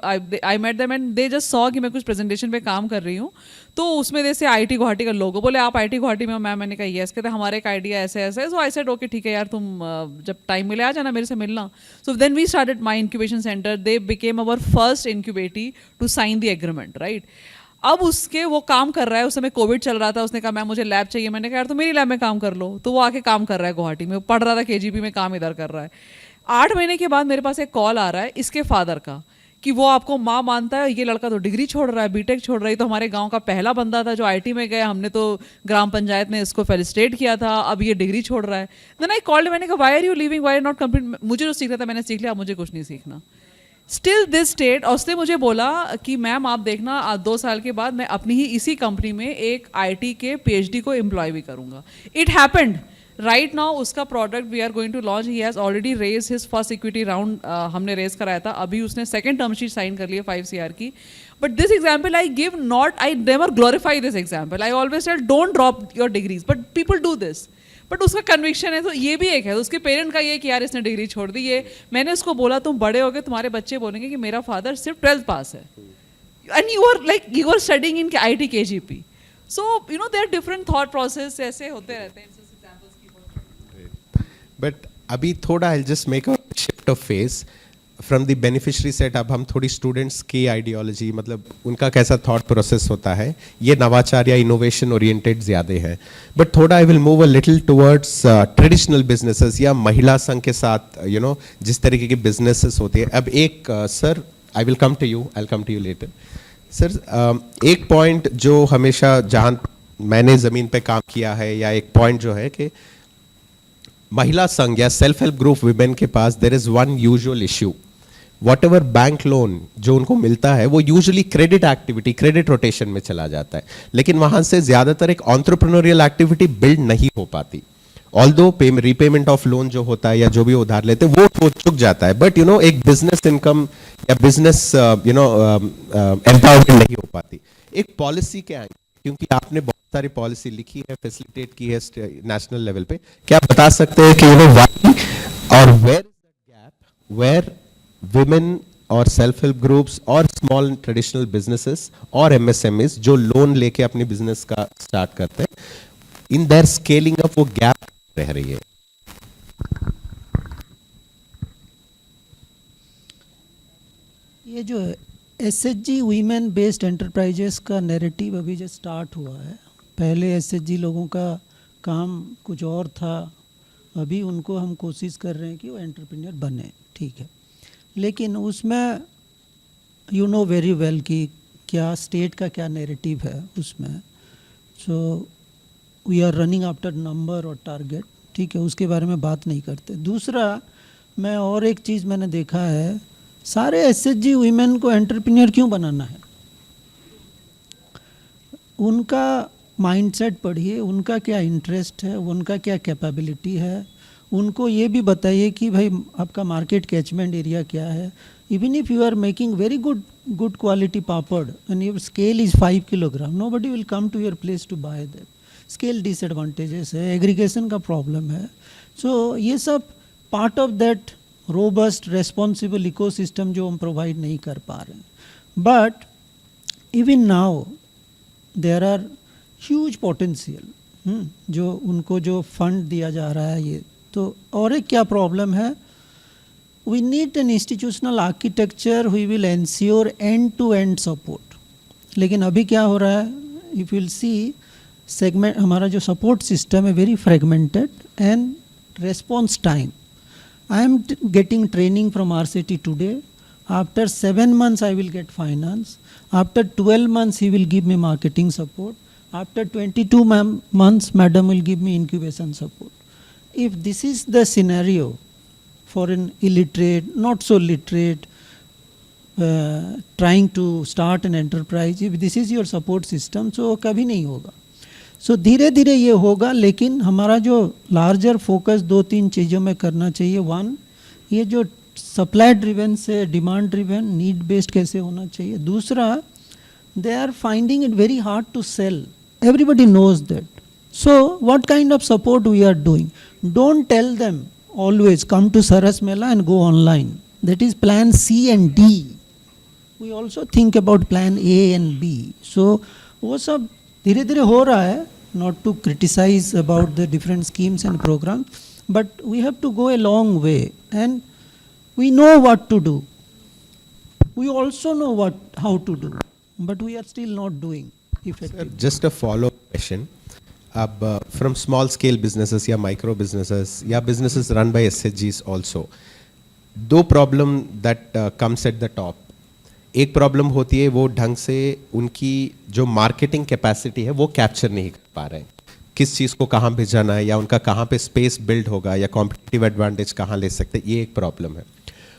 I met them and they just saw कि मैं कुछ प्रेजेंटेशन पे काम कर रही हूँ. तो उसमें जैसे IIT गुवाहाटी का लोगो, बोले आप IIT गुवाहाटी में हो मैम? मैंने कहा येस. कहते हमारे एक आइडिया ऐसे ऐसे. सो आई सेड ओके ठीक है यार, तुम जब टाइम मिले आ जाना मेरे से मिलना. So then we started my incubation centre. They became our first incubatee to sign the agreement. Right, अब उसके वो काम कर रहा है. उस समय कोविड चल रहा था. उसने कहा मैम मुझे लैब चाहिए. मैंने कहा यार तो मेरी लैब में काम कर लो. तो वो आके काम कर रहा है गुवाहाटी में. पढ़ रहा था KGP में, काम इधर कर रहा है. 8 महीने के बाद मेरे पास एक कॉल आ रहा है इसके फादर का कि वो आपको माँ मानता है, ये लड़का तो डिग्री छोड़ रहा है, बीटेक छोड़ रहा है, तो हमारे गांव का पहला बंदा था जो आईटी में गया, हमने तो ग्राम पंचायत में इसको फेलिसिटेट किया था, अब ये डिग्री छोड़ रहा है। देन आई कॉल्ड, मैंने कहा why are you leaving, why not complete, मुझे जो सीखना था मैंने सीख लिया, मुझे कुछ नहीं सीखना। स्टिल दिस स्टेट, और उसने मुझे बोला कि मैम आप देखना 2 साल के बाद मैं अपनी ही इसी कंपनी में एक आईटी के पीएचडी को एम्प्लॉय भी करूँगा। इट हैपेंड राइट नाउ, उसका product we are going to launch, he has already raise his first equity round, हमने रेज कराया था, अभी उसने सेकंड टर्म शीट साइन कर लिया 5 CR की। But this example I give not, I never glorify this example, I always tell don't drop your degrees, but people do this, but उसका कन्विक्शन है। तो ये भी एक है, तो उसके पेरेंट का ये कि यार इसने डिग्री छोड़ दी, ये मैंने उसको बोला तुम बड़े हो गए, तुम्हारे बच्चे बोलेंगे कि मेरा फादर सिर्फ 12th पास है, and you are studying in IT KGP। So you know their different thought process ऐसे होते रहते हैं। बट अभी थोड़ा I just make a shift of phase from the beneficiary set, अब हम थोड़ी स्टूडेंट्स की आइडियोलॉजी, मतलब उनका कैसा थॉट प्रोसेस होता है, ये नवाचार या इनोवेशन ओरिएंटेड ज़्यादा है। बट थोड़ा I will move a little towards traditional businesses या महिला संघ के साथ यू नो जिस तरीके के बिजनेसेस होते हैं। अब एक sir, I will come to you, I will come to you later. Sir एक पॉइंट जो हमेशा जहाँ मैंने ज़मीन पे काम किया है, या एक पॉइंट जो है कि महिला संघ या सेल्फ हेल्प ग्रुप विमेन के पास there is one usual issue, whatever bank loan जो उनको मिलता है वो usually credit activity, credit rotation में चला जाता है, लेकिन वहां से ज्यादातर एक एंटरप्रेन्योरियल एक्टिविटी बिल्ड नहीं हो पाती। ऑल्दो रीपेमेंट ऑफ लोन जो होता है या जो भी उधार लेते हैं वो चुक जाता है, बट यू नो एक बिजनेस इनकम या बिजनेस यू नो एम्पावरमेंट नहीं हो पाती। एक पॉलिसी के एंगल, क्योंकि आपने बहुत सारी पॉलिसी लिखी है, फैसिलिटेट की है नेशनल लेवल पे, क्या आप बता सकते हैं कि यू नो व्हाई और where is the gap where women और सेल्फ हेल्प ग्रुप्स और स्मॉल ट्रेडिशनल बिजनेसेस और MSMEs जो लोन लेके अपने बिजनेस का स्टार्ट करते हैं, इन देयर स्केलिंग अप वो गैप रह रही है? ये जो SHG वीमेन बेस्ड एंटरप्राइजेस का नैरेटिव अभी जो स्टार्ट हुआ है, पहले SHG लोगों का काम कुछ और था, अभी उनको हम कोशिश कर रहे हैं कि वो एंटरप्रेन्योर बने, ठीक है, लेकिन उसमें यू नो वेरी वेल कि क्या स्टेट का क्या नैरेटिव है उसमें। So we are running after number और टारगेट, ठीक है, उसके बारे में बात नहीं करते। दूसरा, मैं और एक चीज़ मैंने देखा है, सारे SHG वीमेन को एंटरप्रेन्योर क्यों बनाना है? उनका माइंडसेट पढ़िए, उनका क्या इंटरेस्ट है, उनका क्या कैपेबिलिटी है, उनको ये भी बताइए कि भाई आपका मार्केट कैचमेंट एरिया क्या है। Even if you are making very good quality papad and your scale is 5 kilogram, nobody will come to your place to buy that. Scale disadvantages है, एग्रीगेशन का प्रॉब्लम है। सो ये सब part of that robust responsible ecosystem जो हम प्रोवाइड नहीं कर पा रहे हैं। But even now there are huge potential, जो उनको जो फंड दिया जा रहा है ये तो। और एक क्या प्रॉब्लम है, we need an institutional architecture we will ensure end to end support. लेकिन अभी क्या हो रहा है, इफ विल सी सेगमेंट, हमारा जो सपोर्ट सिस्टम है very fragmented and response time. I am getting training from RCT today, after 7 months I will get finance, after 12 months he will give me marketing support, after 22 months madam will give me incubation support. If this is the scenario for an illiterate, not so literate, trying to start an enterprise, if this is your support system, so कभी नहीं होगा। So धीरे धीरे ये होगा, लेकिन हमारा जो लार्जर फोकस 2-3 चीज़ों में करना चाहिए। 1, ये जो सप्लाई ड्रिवन से डिमांड ड्रिवन, नीड बेस्ड कैसे होना चाहिए। दूसरा, they are finding it very hard to sell, everybody knows that. So what kind of support we are doing? Don't tell them always come to Saras Mela and go online. That is plan C and D. We also think about plan A and B. So वो सब धीरे धीरे हो रहा है, not to criticize about the different schemes and programs, but we have to go a long way and we know what to do. We also know how to do, but we are still not doing effectively. Just a follow-up question. अब फ्रॉम स्मॉल स्केल बिजनेसेस या माइक्रो बिजनेसेस या businesses run by SHGs also, दो problem that comes at the top. एक प्रॉब्लम होती है वो ढंग से उनकी जो मार्केटिंग कैपेसिटी है वो कैप्चर नहीं कर पा रहे हैं. किस चीज़ को कहाँ भेजना है या उनका कहाँ पे स्पेस बिल्ड होगा या कॉम्पिटिटिव एडवांटेज कहाँ ले सकते हैं, ये एक प्रॉब्लम है.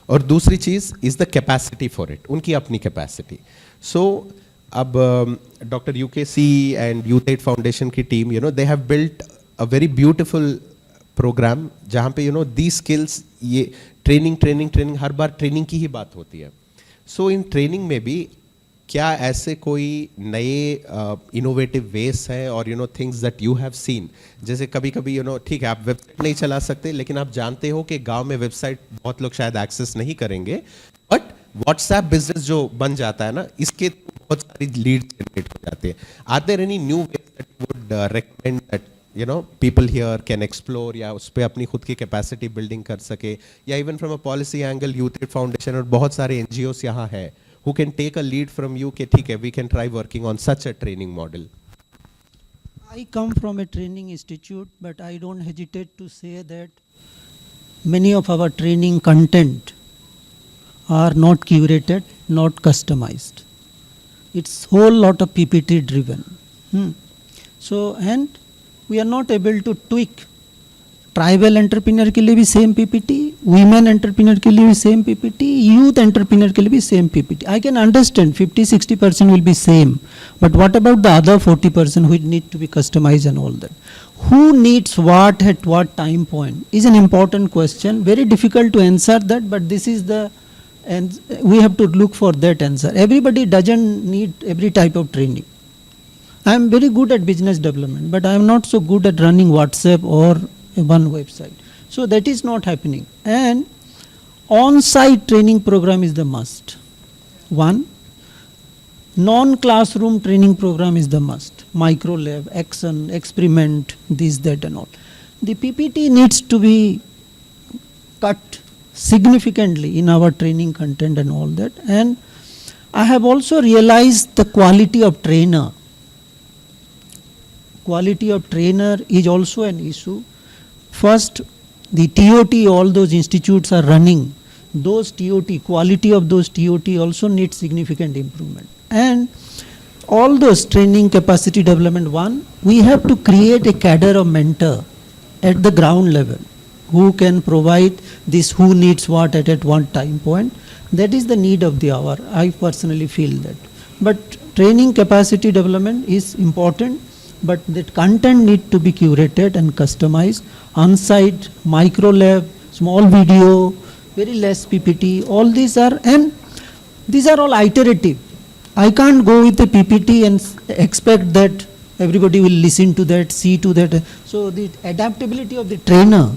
और दूसरी चीज़ is the capacity for it, उनकी अपनी कैपेसिटी. सो अब doctor UKC and Youth Aid Foundation की team they have built a very beautiful programme जहाँ पे दी स्किल्स, ये ट्रेनिंग हर बार ट्रेनिंग की ही बात होती है. सो इन ट्रेनिंग में भी क्या ऐसे कोई नए इनोवेटिव वेस हैं और things that you have seen, जैसे कभी कभी ठीक है आप वेबसाइट नहीं चला सकते लेकिन आप जानते हो कि गांव में वेबसाइट बहुत लोग शायद एक्सेस नहीं करेंगे, बट व्हाट्सएप बिजनेस जो बन जाता है ना, इसके बहुत सारी लीड जनरेट हो जाती है. Are there any new ways that you would recommend that people here can explore या उस पर अपनी खुद की कैपेसिटी बिल्डिंग कर सके, या even from a policy angle Youth Aid Foundation और बहुत सारे एनजीओस यहाँ है who can take a lead from you कि ठीक है we can try working on such a training model. I come from a training institute, but I don't hesitate to say that many of our training content are not curated, not customized. It's whole lot of PPT driven. So and we are not able to tweak. Tribal entrepreneur के लिए भी सेम पीपीटी, वीमेन एंटरप्रेन्योर के लिए भी सेम पीपीटी, यूथ एंटरप्रेन्योर के लिए भी same PPT. I can understand 50-60% will be same, but what about the other 40% which need to be customized and all that? Who needs what at what time point is an important question. Very difficult to answer that, but this is the, and we have to look for that answer. Everybody doesn't need every type of training. I am very good at business development, but I am not so good at running WhatsApp or one website. So that is not happening. And on-site training program is the must. One, non-classroom training program is the must. Micro lab, action, experiment, this, that and all. The PPT needs to be cut significantly in our training content and all that. And I have also realized the quality of trainer. Quality of trainer is also an issue. First, the TOT, all those institutes are running. Those TOT, quality of those TOT also needs significant improvement. And all those training capacity development, one, we have to create a cadre of mentor at the ground level who can provide this, who needs what at one time point. That is the need of the hour. I personally feel that. But training capacity development is important, but that content need to be curated and customized. On-site, micro lab, small video, very less PPT, all these are, and these are all iterative. I can't go with the PPT and expect that everybody will listen to that, see to that. So the adaptability of the trainer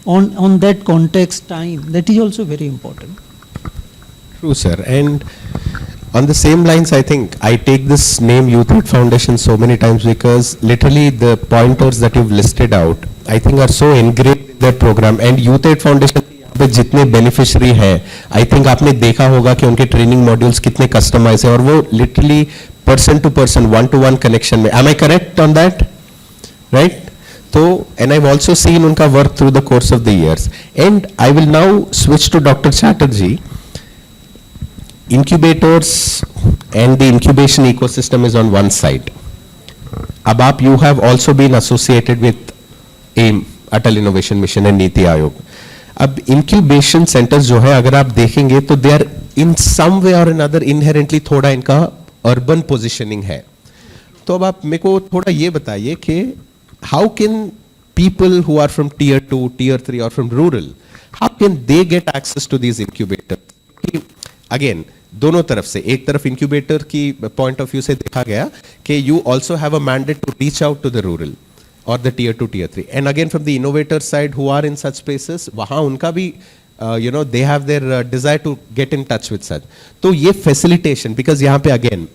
on that context time, that is also very important. True, sir. And on the same lines, I think I take this name Youth Aid Foundation so many times because literally the pointers that you've listed out, I think are so engraved in that program. And Youth Aid Foundation पे जितने बेनिफिशियरी हैं, आई थिंक आपने देखा होगा कि उनके ट्रेनिंग मॉड्यूल्स कितने कस्टमाइज है और वो literally person to person, one to one connection में. Am I correct on that? Right? तो and I have also seen उनका work through the course of the years. And I will now switch to doctor Chatterjee. Incubators and the incubation ecosystem is on one side. अब आप you have also been associated with AIM, Atal Innovation Mission and NITI Aayog. अब incubation centers जो है अगर आप देखेंगे तो they are in some way or another inherently थोड़ा इनका urban positioning है. तो अब आप मेरे को थोड़ा ये बताइए कि how can people who are from tier 2, tier 3 or from rural, how can they get access to these incubators? Again, दोनों तरफ से, एक तरफ इंक्यूबेटर की पॉइंट ऑफ व्यू से देखा गया कि you also have a mandate to reach out to the rural और the tier 2, tier 3. And again from the innovator side who are in such spaces, वहाँ उनका भी they have their desire to get in touch with such. तो ये फैसिलिटेशन, बिकॉज यहाँ पे again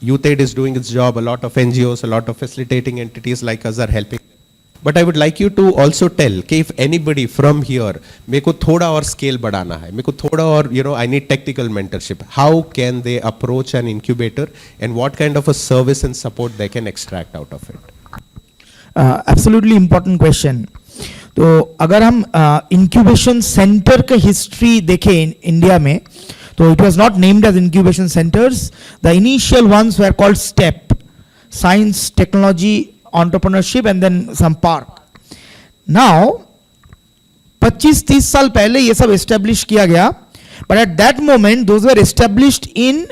Youth Aid is doing its job, a lot of NGOs, a lot of facilitating entities like us are helping. But I would like you to also tell कि इफ एनीबडी फ्रॉम हियर, मेरे को थोड़ा और स्केल बढ़ाना है, मेरे को थोड़ा और I need technical mentorship, how can they approach an incubator and what kind of a service and support they can extract out of it? Absolutely important question. तो अगर हम इंक्यूबेशन सेंटर का हिस्ट्री देखें इंडिया में, तो it was not named as incubation centres. The initial ones were called STEP, science, technology, entrepreneurship and then some park. Now 25-30 साल पहले ये सब एस्टेब्लिश किया गया, but at that moment those were established in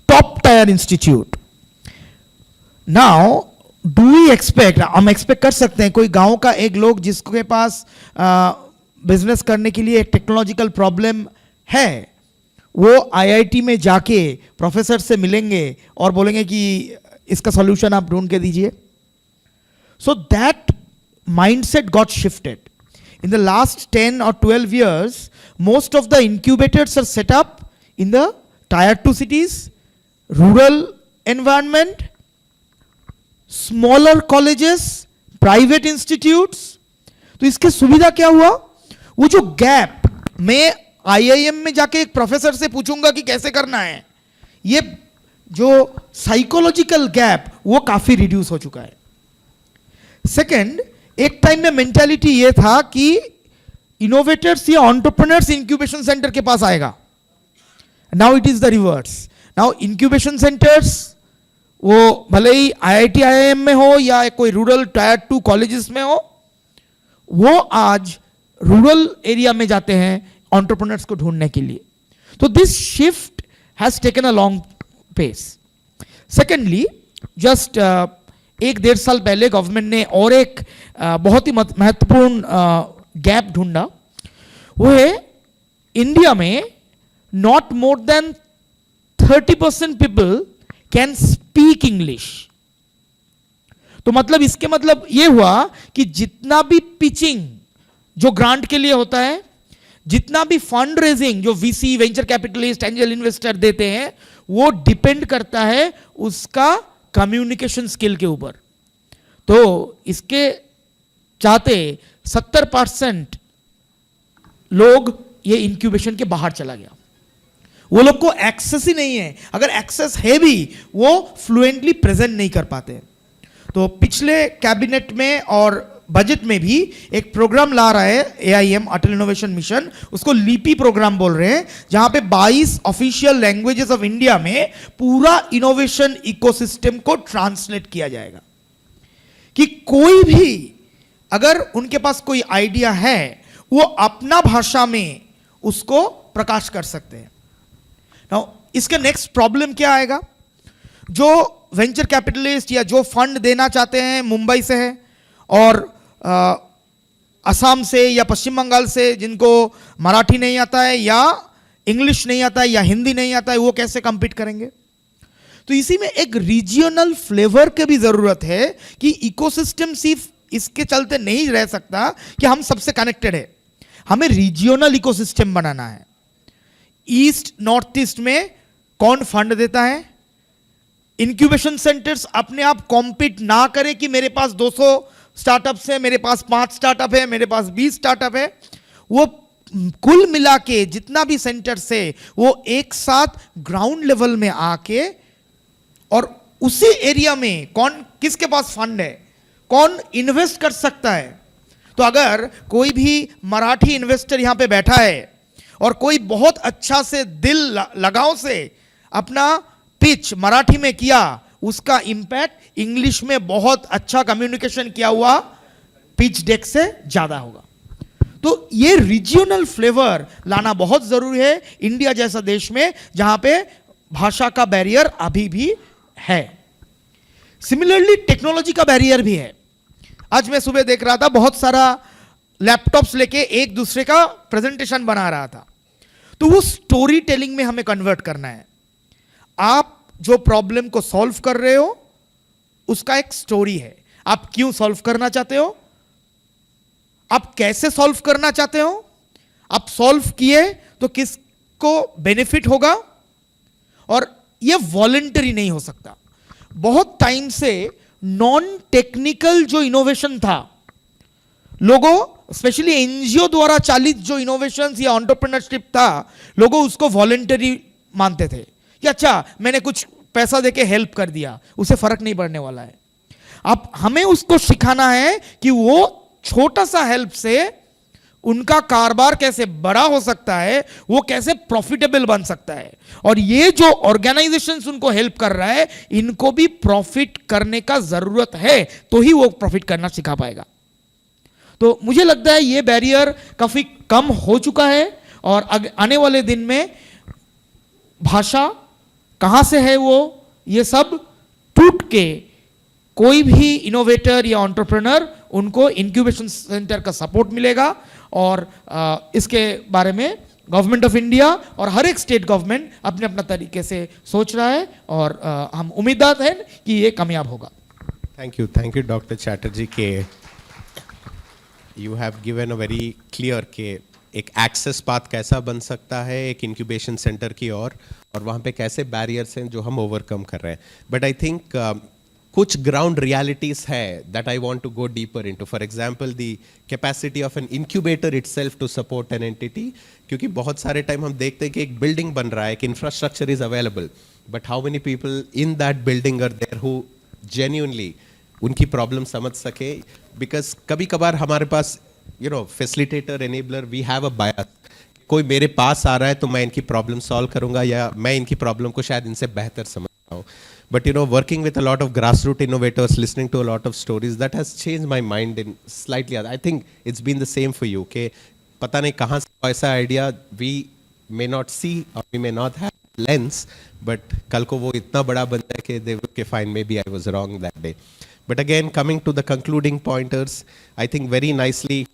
top tier institute. Now do we expect, हम एक्सपेक्ट कर सकते हैं कोई गांव का एक लोग जिसके पास बिजनेस करने के लिए एक टेक्नोलॉजिकल प्रॉब्लम है, वो आईआईटी में जाके प्रोफेसर से मिलेंगे और बोलेंगे कि इसका सॉल्यूशन आप ढूंढ के दीजिए? So that mindset got shifted. In the last 10 or 12 years, most of the incubators are set up in the tier 2 cities, rural environment, smaller colleges, private institutes. तो इसके सुविधा क्या हुआ? वो जो गैप, मैं आईआईएम में जाके एक प्रोफेसर से पूछूंगा कि कैसे करना है, ये जो साइकोलॉजिकल गैप वो काफी रिड्यूस हो चुका है. सेकंड, एक टाइम में मेंटालिटी ये था कि इनोवेटर्स या एंटरप्रेन्योर्स इंक्यूबेशन सेंटर के पास आएगा. Now it is the reverse. Now incubation centres वो भले ही आईआईटी आईआईएम में हो या कोई रूरल टायर 2 कॉलेजेस में हो, वो आज रूरल एरिया में जाते हैं एंटरप्रेन्योर्स को ढूंढने के लिए. तो this shift has taken a long pace. Secondly, just 1-1.5 साल पहले गवर्नमेंट ने और एक बहुत ही महत्वपूर्ण गैप ढूंढा. वो है इंडिया में not more than 30% people can speak English. तो मतलब इसके मतलब ये हुआ कि जितना भी पिचिंग जो ग्रांट के लिए होता है, जितना भी फंड रेजिंग जो VC, venture capitalist, angel investor देते हैं, वो डिपेंड करता है उसका कम्युनिकेशन स्किल के ऊपर. तो इसके चाहते 70% लोग ये इंक्यूबेशन के बाहर चला गया. वो लोग को एक्सेस ही नहीं है, अगर एक्सेस है भी वो फ्लुएंटली प्रेजेंट नहीं कर पाते. तो पिछले कैबिनेट में और बजट में भी एक प्रोग्राम ला रहा है एआईएम, अटल इनोवेशन मिशन, उसको लीपी प्रोग्राम बोल रहे हैं, जहां पे 22 ऑफिशियल लैंग्वेजेस ऑफ इंडिया में पूरा इनोवेशन इकोसिस्टम को ट्रांसलेट किया जाएगा. कि कोई भी अगर उनके पास कोई आइडिया है, वो अपना भाषा में उसको प्रकाश कर सकते हैं. नाउ इसका नेक्स्ट प्रॉब्लम क्या आएगा? जो वेंचर कैपिटलिस्ट या जो फंड देना चाहते हैं मुंबई से है और असम से या पश्चिम बंगाल से, जिनको मराठी नहीं आता है या इंग्लिश नहीं आता है या हिंदी नहीं आता है, वो कैसे compete करेंगे? तो इसी में एक रीजियनल फ्लेवर की भी जरूरत है कि इकोसिस्टम सिर्फ इसके चलते नहीं रह सकता कि हम सबसे कनेक्टेड है, हमें रीजियनल इकोसिस्टम बनाना है. ईस्ट नॉर्थ ईस्ट में कौन फंड देता है? इंक्यूबेशन सेंटर्स अपने आप कॉम्पीट ना करें कि मेरे पास 200 स्टार्टअप्स है, मेरे पास 5 स्टार्टअप है, मेरे पास 20 स्टार्टअप है. वो कुल मिला के जितना भी सेंटर्स है वो एक साथ ग्राउंड लेवल में आके और उसी एरिया में कौन किसके पास फंड है, कौन इन्वेस्ट कर सकता है. तो अगर कोई भी मराठी इन्वेस्टर यहां पे बैठा है और कोई बहुत अच्छा से दिल लगाव से अपना पिच मराठी में किया, उसका इंपैक्ट इंग्लिश में बहुत अच्छा कम्युनिकेशन किया हुआ पिच डेक से ज्यादा होगा. तो ये रीजियनल फ्लेवर लाना बहुत जरूरी है इंडिया जैसा देश में जहां पे भाषा का बैरियर अभी भी है. सिमिलरली टेक्नोलॉजी का बैरियर भी है. आज मैं सुबह देख रहा था, बहुत सारा लैपटॉप्स लेके एक दूसरे का प्रेजेंटेशन बना रहा था. तो वो स्टोरी टेलिंग में हमें कन्वर्ट करना है. आप जो प्रॉब्लम को सॉल्व कर रहे हो उसका एक स्टोरी है. आप क्यों सॉल्व करना चाहते हो, आप कैसे सॉल्व करना चाहते हो, आप सॉल्व किए तो किसको बेनिफिट होगा, और ये वॉलंटरी नहीं हो सकता. बहुत टाइम से नॉन टेक्निकल जो इनोवेशन था, लोगों स्पेशली एनजीओ द्वारा चालित जो इनोवेशन या एंटरप्रेन्योरशिप था, लोगों उसको वॉलंटरी मानते थे कि अच्छा मैंने कुछ पैसा देके हेल्प कर दिया, उसे फर्क नहीं पड़ने वाला है. अब हमें उसको सिखाना है कि वो छोटा सा हेल्प से उनका कारोबार कैसे बड़ा हो सकता है, वो कैसे प्रॉफिटेबल बन सकता है। और ये जो ऑर्गेनाइजेशंस उनको हेल्प कर रहा है, इनको भी प्रॉफिट करने का जरूरत है, तो ही वो प्रॉफिट करना सिखा पाएगा। तो मुझे लगता है ये बैरियर काफी कम हो चुका है और आने वाले दिन में भाषा कहां से है वो, ये सब टूट के कोई भी इनोवेटर या एंटरप्रेन्योर उनको इंक्यूबेशन सेंटर का सपोर्ट मिलेगा। और इसके बारे में गवर्नमेंट ऑफ इंडिया और हर एक स्टेट गवर्नमेंट अपने अपना तरीके से सोच रहा है और हम उम्मीदवार हैं कि ये कामयाब होगा। थैंक यू डॉक्टर चैटर्जी के you have given a very clear के एक एक्सेस पाथ कैसा बन सकता है एक इंक्यूबेशन सेंटर की और वहाँ पे कैसे बैरियर्स हैं जो हम ओवरकम कर रहे हैं। बट आई थिंक कुछ ग्राउंड रियलिटीज है that I want to go deeper into. For example the capacity of an incubator itself to support an entity, क्योंकि बहुत सारे टाइम हम देखते हैं कि एक बिल्डिंग बन रहा है, एक infrastructure is available, but how many people in that building are there who genuinely उनकी प्रॉब्लम समझ सके। बिकॉज कभी कभार हमारे पास facilitator enabler we have a bias, कोई मेरे पास आ रहा है तो मैं इनकी प्रॉब्लम सॉल्व करूंगा या मैं इनकी प्रॉब्लम को शायद इनसे बेहतर समझता हूँ। But working with a lot of grassroots innovators, listening to a lot of stories, that has changed my mind in slightly other. I think it's been the same for you. Okay, पता नहीं कहाँ से ऐसा idea we may not see or we may not have lens, but कल को वो इतना बड़ा बन जाए कि they will okay fine maybe I was wrong that day. But again, coming to the concluding pointers, I think very nicely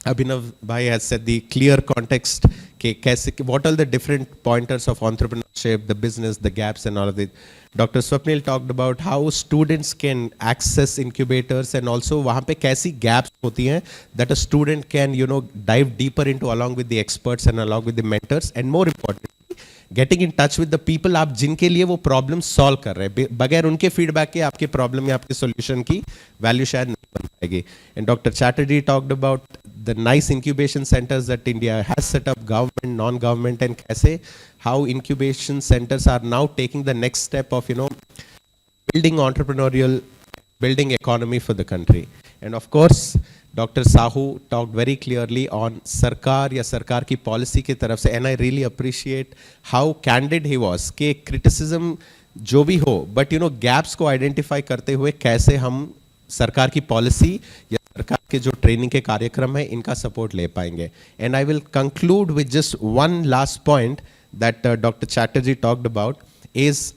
Abhinav bhai has said the clear context के कैसे what are the different pointers of entrepreneurship, the business, the gaps and all of it. Dr. Swapnil talked about how students can access incubators and also वहाँ पे कैसी gaps होती हैं that a student can dive deeper into along with the experts and along with the mentors, and more importantly getting in touch with the people आप जिनके लिए वो प्रॉब्लम सॉल्व कर रहे हैं। बगैर उनके फीडबैक के आपके प्रॉब्लम या आपके सॉल्यूशन की वैल्यू शायद नहीं बन पाएगी। And doctor Chatterjee talked about the nice incubation centers that India has set up, government, non-government, and kaise how incubation centers are now taking the next step of building entrepreneurial, building economy for the country. And of course Dr. Sahu talked very clearly on sarkar ya sarkar ki policy ki taraf se, and I really appreciate how candid he was ke criticism jo bhi ho, but gaps ko identify karte hue kaise hum सरकार की पॉलिसी या सरकार के जो ट्रेनिंग के कार्यक्रम है इनका सपोर्ट ले पाएंगे। And I will conclude with just one last point that doctor Chatterjee talked about is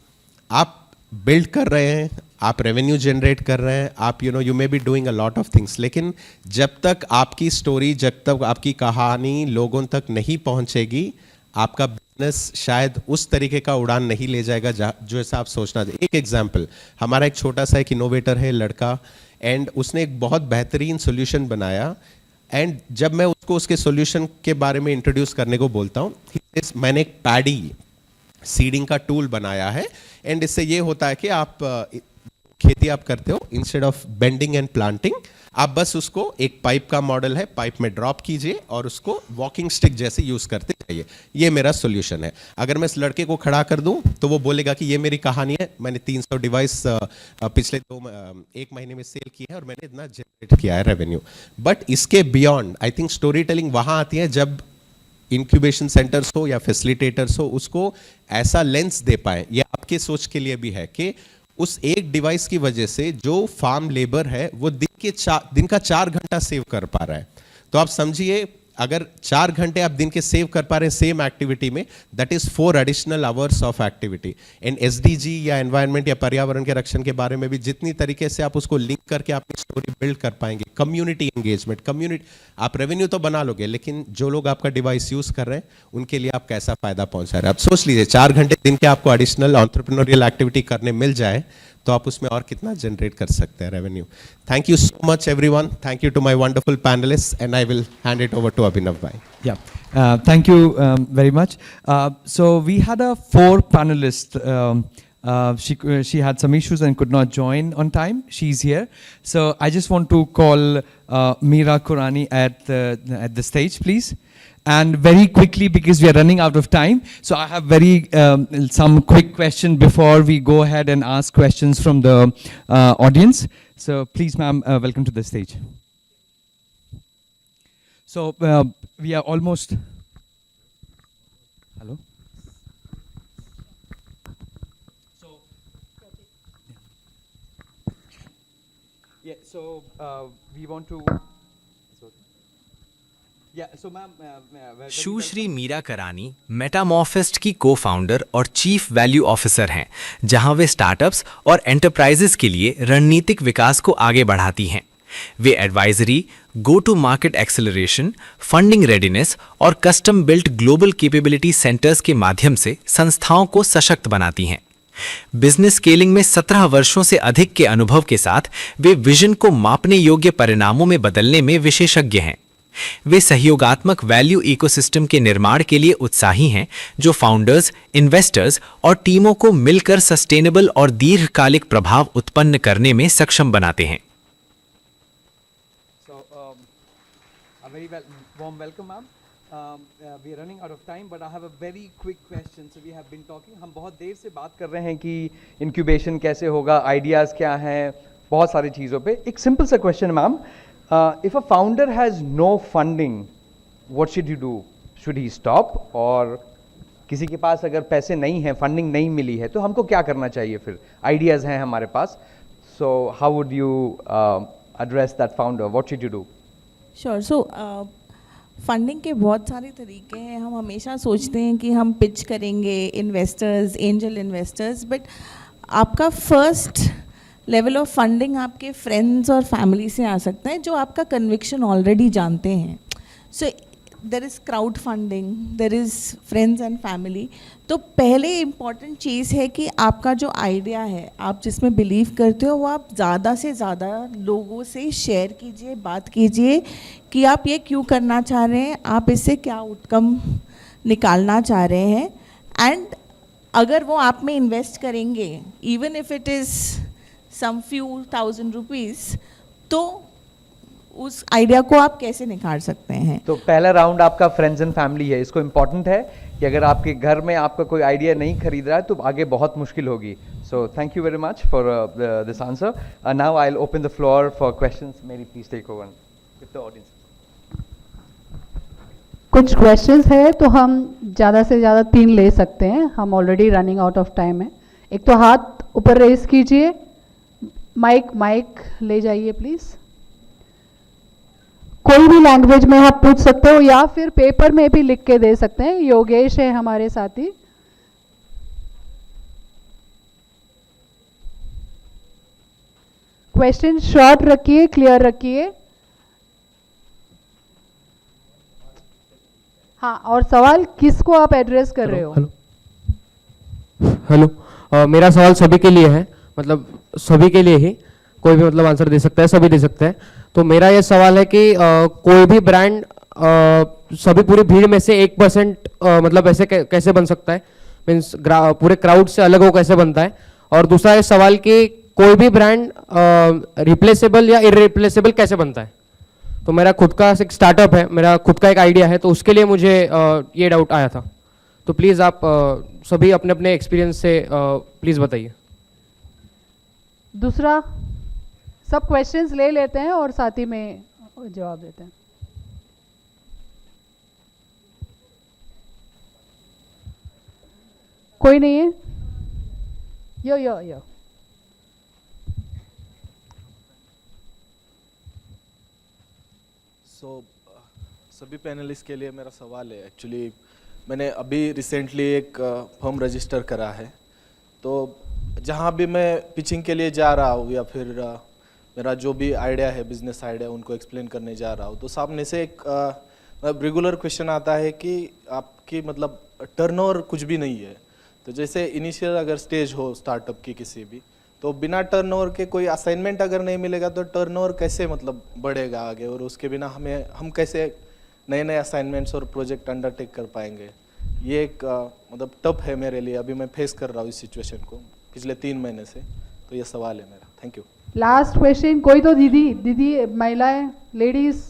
आप बिल्ड कर रहे हैं, आप रेवेन्यू जनरेट कर रहे हैं, आप you may be doing a lot of things, लेकिन जब तक आपकी स्टोरी, जब तक आपकी कहानी लोगों तक नहीं पहुंचेगी, आपका बिजनेस शायद उस तरीके का उड़ान नहीं ले जाएगा जो ऐसा आप सोचना चाहिए। एक एग्जांपल, हमारा एक छोटा सा एक इनोवेटर है लड़का, एंड उसने एक बहुत बेहतरीन सोल्यूशन बनाया, एंड जब मैं उसको उसके सोल्यूशन के बारे में इंट्रोड्यूस करने को बोलता हूँ, मैंने एक पैडी सीडिंग का टूल बनाया है, एंड इससे ये होता है कि आप खेती आप करते हो, instead of bending and planting आप बस उसको एक पाइप का मॉडल है, पाइप में ड्रॉप कीजिए और उसको वॉकिंग स्टिक जैसे यूज करते जाइए। ये मेरा सोल्यूशन है। अगर मैं इस लड़के को खड़ा कर दूं तो वो बोलेगा कि ये मेरी कहानी है, मैंने 300 डिवाइस पिछले 1 महीने में सेल की है और मैंने इतना जनरेट किया है रेवेन्यू। बट इसके beyond I think story telling वहां आती है जब इंक्यूबेशन सेंटर्स हो या फैसिलिटेटर्स हो उसको ऐसा लेंस दे पाए। ये आपके सोच के लिए भी है कि उस एक डिवाइस की वजह से जो फार्म लेबर है वो दिन का 4 घंटा सेव कर पा रहा है। तो आप समझिए अगर 4 घंटे आप दिन के सेव कर पा रहे हैं सेम एक्टिविटी में, that is 4 additional hours of activity. And SDG या एनवायरनमेंट या पर्यावरण के रक्षण के बारे में भी जितनी तरीके से आप उसको लिंक करके अपनी स्टोरी बिल्ड कर पाएंगे, कम्युनिटी एंगेजमेंट, कम्युनिटी, आप रेवेन्यू तो बना लोगे लेकिन जो लोग आपका डिवाइस यूज कर रहे हैं उनके लिए आप कैसा फायदा पहुंचा रहे हैं। आप सोच लीजिए 4 घंटे दिन के आपको एडिशनल एंटरप्रेन्योरियल एक्टिविटी करने मिल जाए तो आप उसमें और कितना जनरेट कर सकते हैं revenue. Thank you so much everyone, thank you to my wonderful panellist and I will hand it over to Abhinav भाई। Yeah, thank you very much. So we had 4 panelists. She had some issues and could not join on time. She's here. So I just want to call Meera Kurani at the stage, please. And very quickly, because we are running out of time, so I have some quick question before we go ahead and ask questions from the audience. So please, ma'am, welcome to the stage. So we are almost. Hello. So. Yeah. So we want to. Yeah. So ma'am. सुश्री मीरा करानी मेटामॉर्फिस्ट की को-फाउंडर और चीफ वैल्यू ऑफिसर हैं, जहां वे स्टार्टअप्स और एंटरप्राइजेस के लिए रणनीतिक विकास को आगे बढ़ाती हैं। वे advisory, go to market acceleration, funding readiness और custom built global capability centres के माध्यम से संस्थाओं को सशक्त बनाती हैं। बिजनेस स्केलिंग में 17 वर्षों से अधिक के अनुभव के साथ वे विजन को मापने योग्य परिणामों में बदलने में विशेषज्ञ हैं। वे सहयोगात्मक वैल्यू इकोसिस्टम के निर्माण के लिए उत्साही हैं, जो फाउंडर्स, इन्वेस्टर्स और टीमों को मिलकर सस्टेनेबल और दीर्घकालिक प्रभाव उत्पन्न करने में सक्षम बनाते हैं। So, a very warm welcome, ma'am. We are running out of time, but I have a very quick question. So we have been talking. हम बहुत देर से बात कर रहे हैं कि incubation कैसे होगा, ideas क्या हैं, बहुत सारी चीज़ों पे। एक simple सा question, ma'am. If a founder has no funding, what should you do? Should he stop? और किसी के पास अगर पैसे नहीं हैं, फंडिंग नहीं मिली है, तो हमको क्या करना चाहिए फिर? आइडियाज़ हैं हमारे पास. So how would you address that founder? What should you do? Sure. So funding के बहुत सारे तरीके हैं. हम हमेशा सोचते हैं कि हम पिच करेंगे इन्वेस्टर्स, एंजल इन्वेस्टर्स, बट आपका फर्स्ट लेवल ऑफ फंडिंग आपके फ्रेंड्स और फैमिली से आ सकता है, जो आपका कन्विक्शन ऑलरेडी जानते हैं. So there is crowd funding, there is friends and family. तो पहले इम्पॉर्टेंट चीज़ है कि आपका जो आइडिया है, आप जिसमें बिलीव करते हो, वो आप ज़्यादा से ज़्यादा लोगों से शेयर कीजिए, बात कीजिए कि आप ये क्यों करना चाह रहे हैं, आप इससे क्या आउटकम निकालना चाह रहे हैं. एंड अगर वो आप में इन्वेस्ट करेंगे, even if it is some few thousand rupees, तो उस आइडिया को आप कैसे निकाल सकते हैं. तो पहला राउंड आपका फ्रेंड्स एंड फैमिली है. इसको इम्पॉर्टेंट है कि अगर आपके घर में आपका कोई आइडिया नहीं खरीद रहा है तो आगे बहुत मुश्किल होगी. So thank you very much for this answer. Now I will open the floor for questions. मेरी please take over with the audience. कुछ क्वेश्चंस है तो हम ज़्यादा से ज़्यादा 3 ले सकते हैं. हम already running out of time है. एक तो हाथ ऊपर रेस कीजिए, माइक ले जाइए प्लीज. कोई भी लैंग्वेज में आप पूछ सकते हो या फिर पेपर में भी लिख के दे सकते हैं. योगेश है हमारे साथी. क्वेश्चन शॉर्ट रखिए, क्लियर रखिए. हाँ, और सवाल किसको आप एड्रेस कर रहे हो? हेलो, मेरा सवाल सभी के लिए है, मतलब सभी के लिए ही, कोई भी मतलब आंसर दे सकता है, सभी दे सकते हैं. तो मेरा ये सवाल है कि कोई भी ब्रांड सभी पूरी भीड़ में से 1% मतलब ऐसे कैसे बन सकता है, मीन्स पूरे क्राउड से अलग हो कैसे बनता है. और दूसरा ये सवाल कि कोई भी ब्रांड रिप्लेसेबल या इररिप्लेसेबल कैसे बनता है. तो मेरा खुद का एक स्टार्टअप है, मेरा खुद का एक आइडिया है, तो उसके लिए मुझे ये डाउट आया था. तो प्लीज़ आप सभी अपने अपने एक्सपीरियंस से प्लीज़ बताइए. दूसरा, सब क्वेश्चंस ले लेते हैं और साथ ही में जवाब देते हैं. कोई नहीं है? यो. सभी पैनलिस्ट के लिए मेरा सवाल है. एक्चुअली मैंने अभी रिसेंटली एक फर्म रजिस्टर करा है, तो जहाँ भी मैं पिचिंग के लिए जा रहा हूँ या फिर मेरा जो भी आइडिया है, बिजनेस आइडिया, उनको एक्सप्लेन करने जा रहा हूँ, तो सामने से एक रेगुलर क्वेश्चन आता है कि आपकी मतलब टर्नओवर कुछ भी नहीं है. तो जैसे इनिशियल अगर स्टेज हो स्टार्टअप की किसी भी, तो बिना टर्नओवर के कोई असाइनमेंट अगर नहीं मिलेगा तो टर्नओवर कैसे मतलब बढ़ेगा आगे, और उसके बिना हम कैसे नए नए असाइनमेंट्स और प्रोजेक्ट अंडरटेक कर पाएंगे. ये एक मतलब टफ है मेरे लिए. अभी मैं फेस कर रहा हूँ इस सिचुएशन को पिछले 3 महीने से. तो ये सवाल है मेरा. Thank you. Last question. कोई तो दीदी महिलाएं, लेडीज.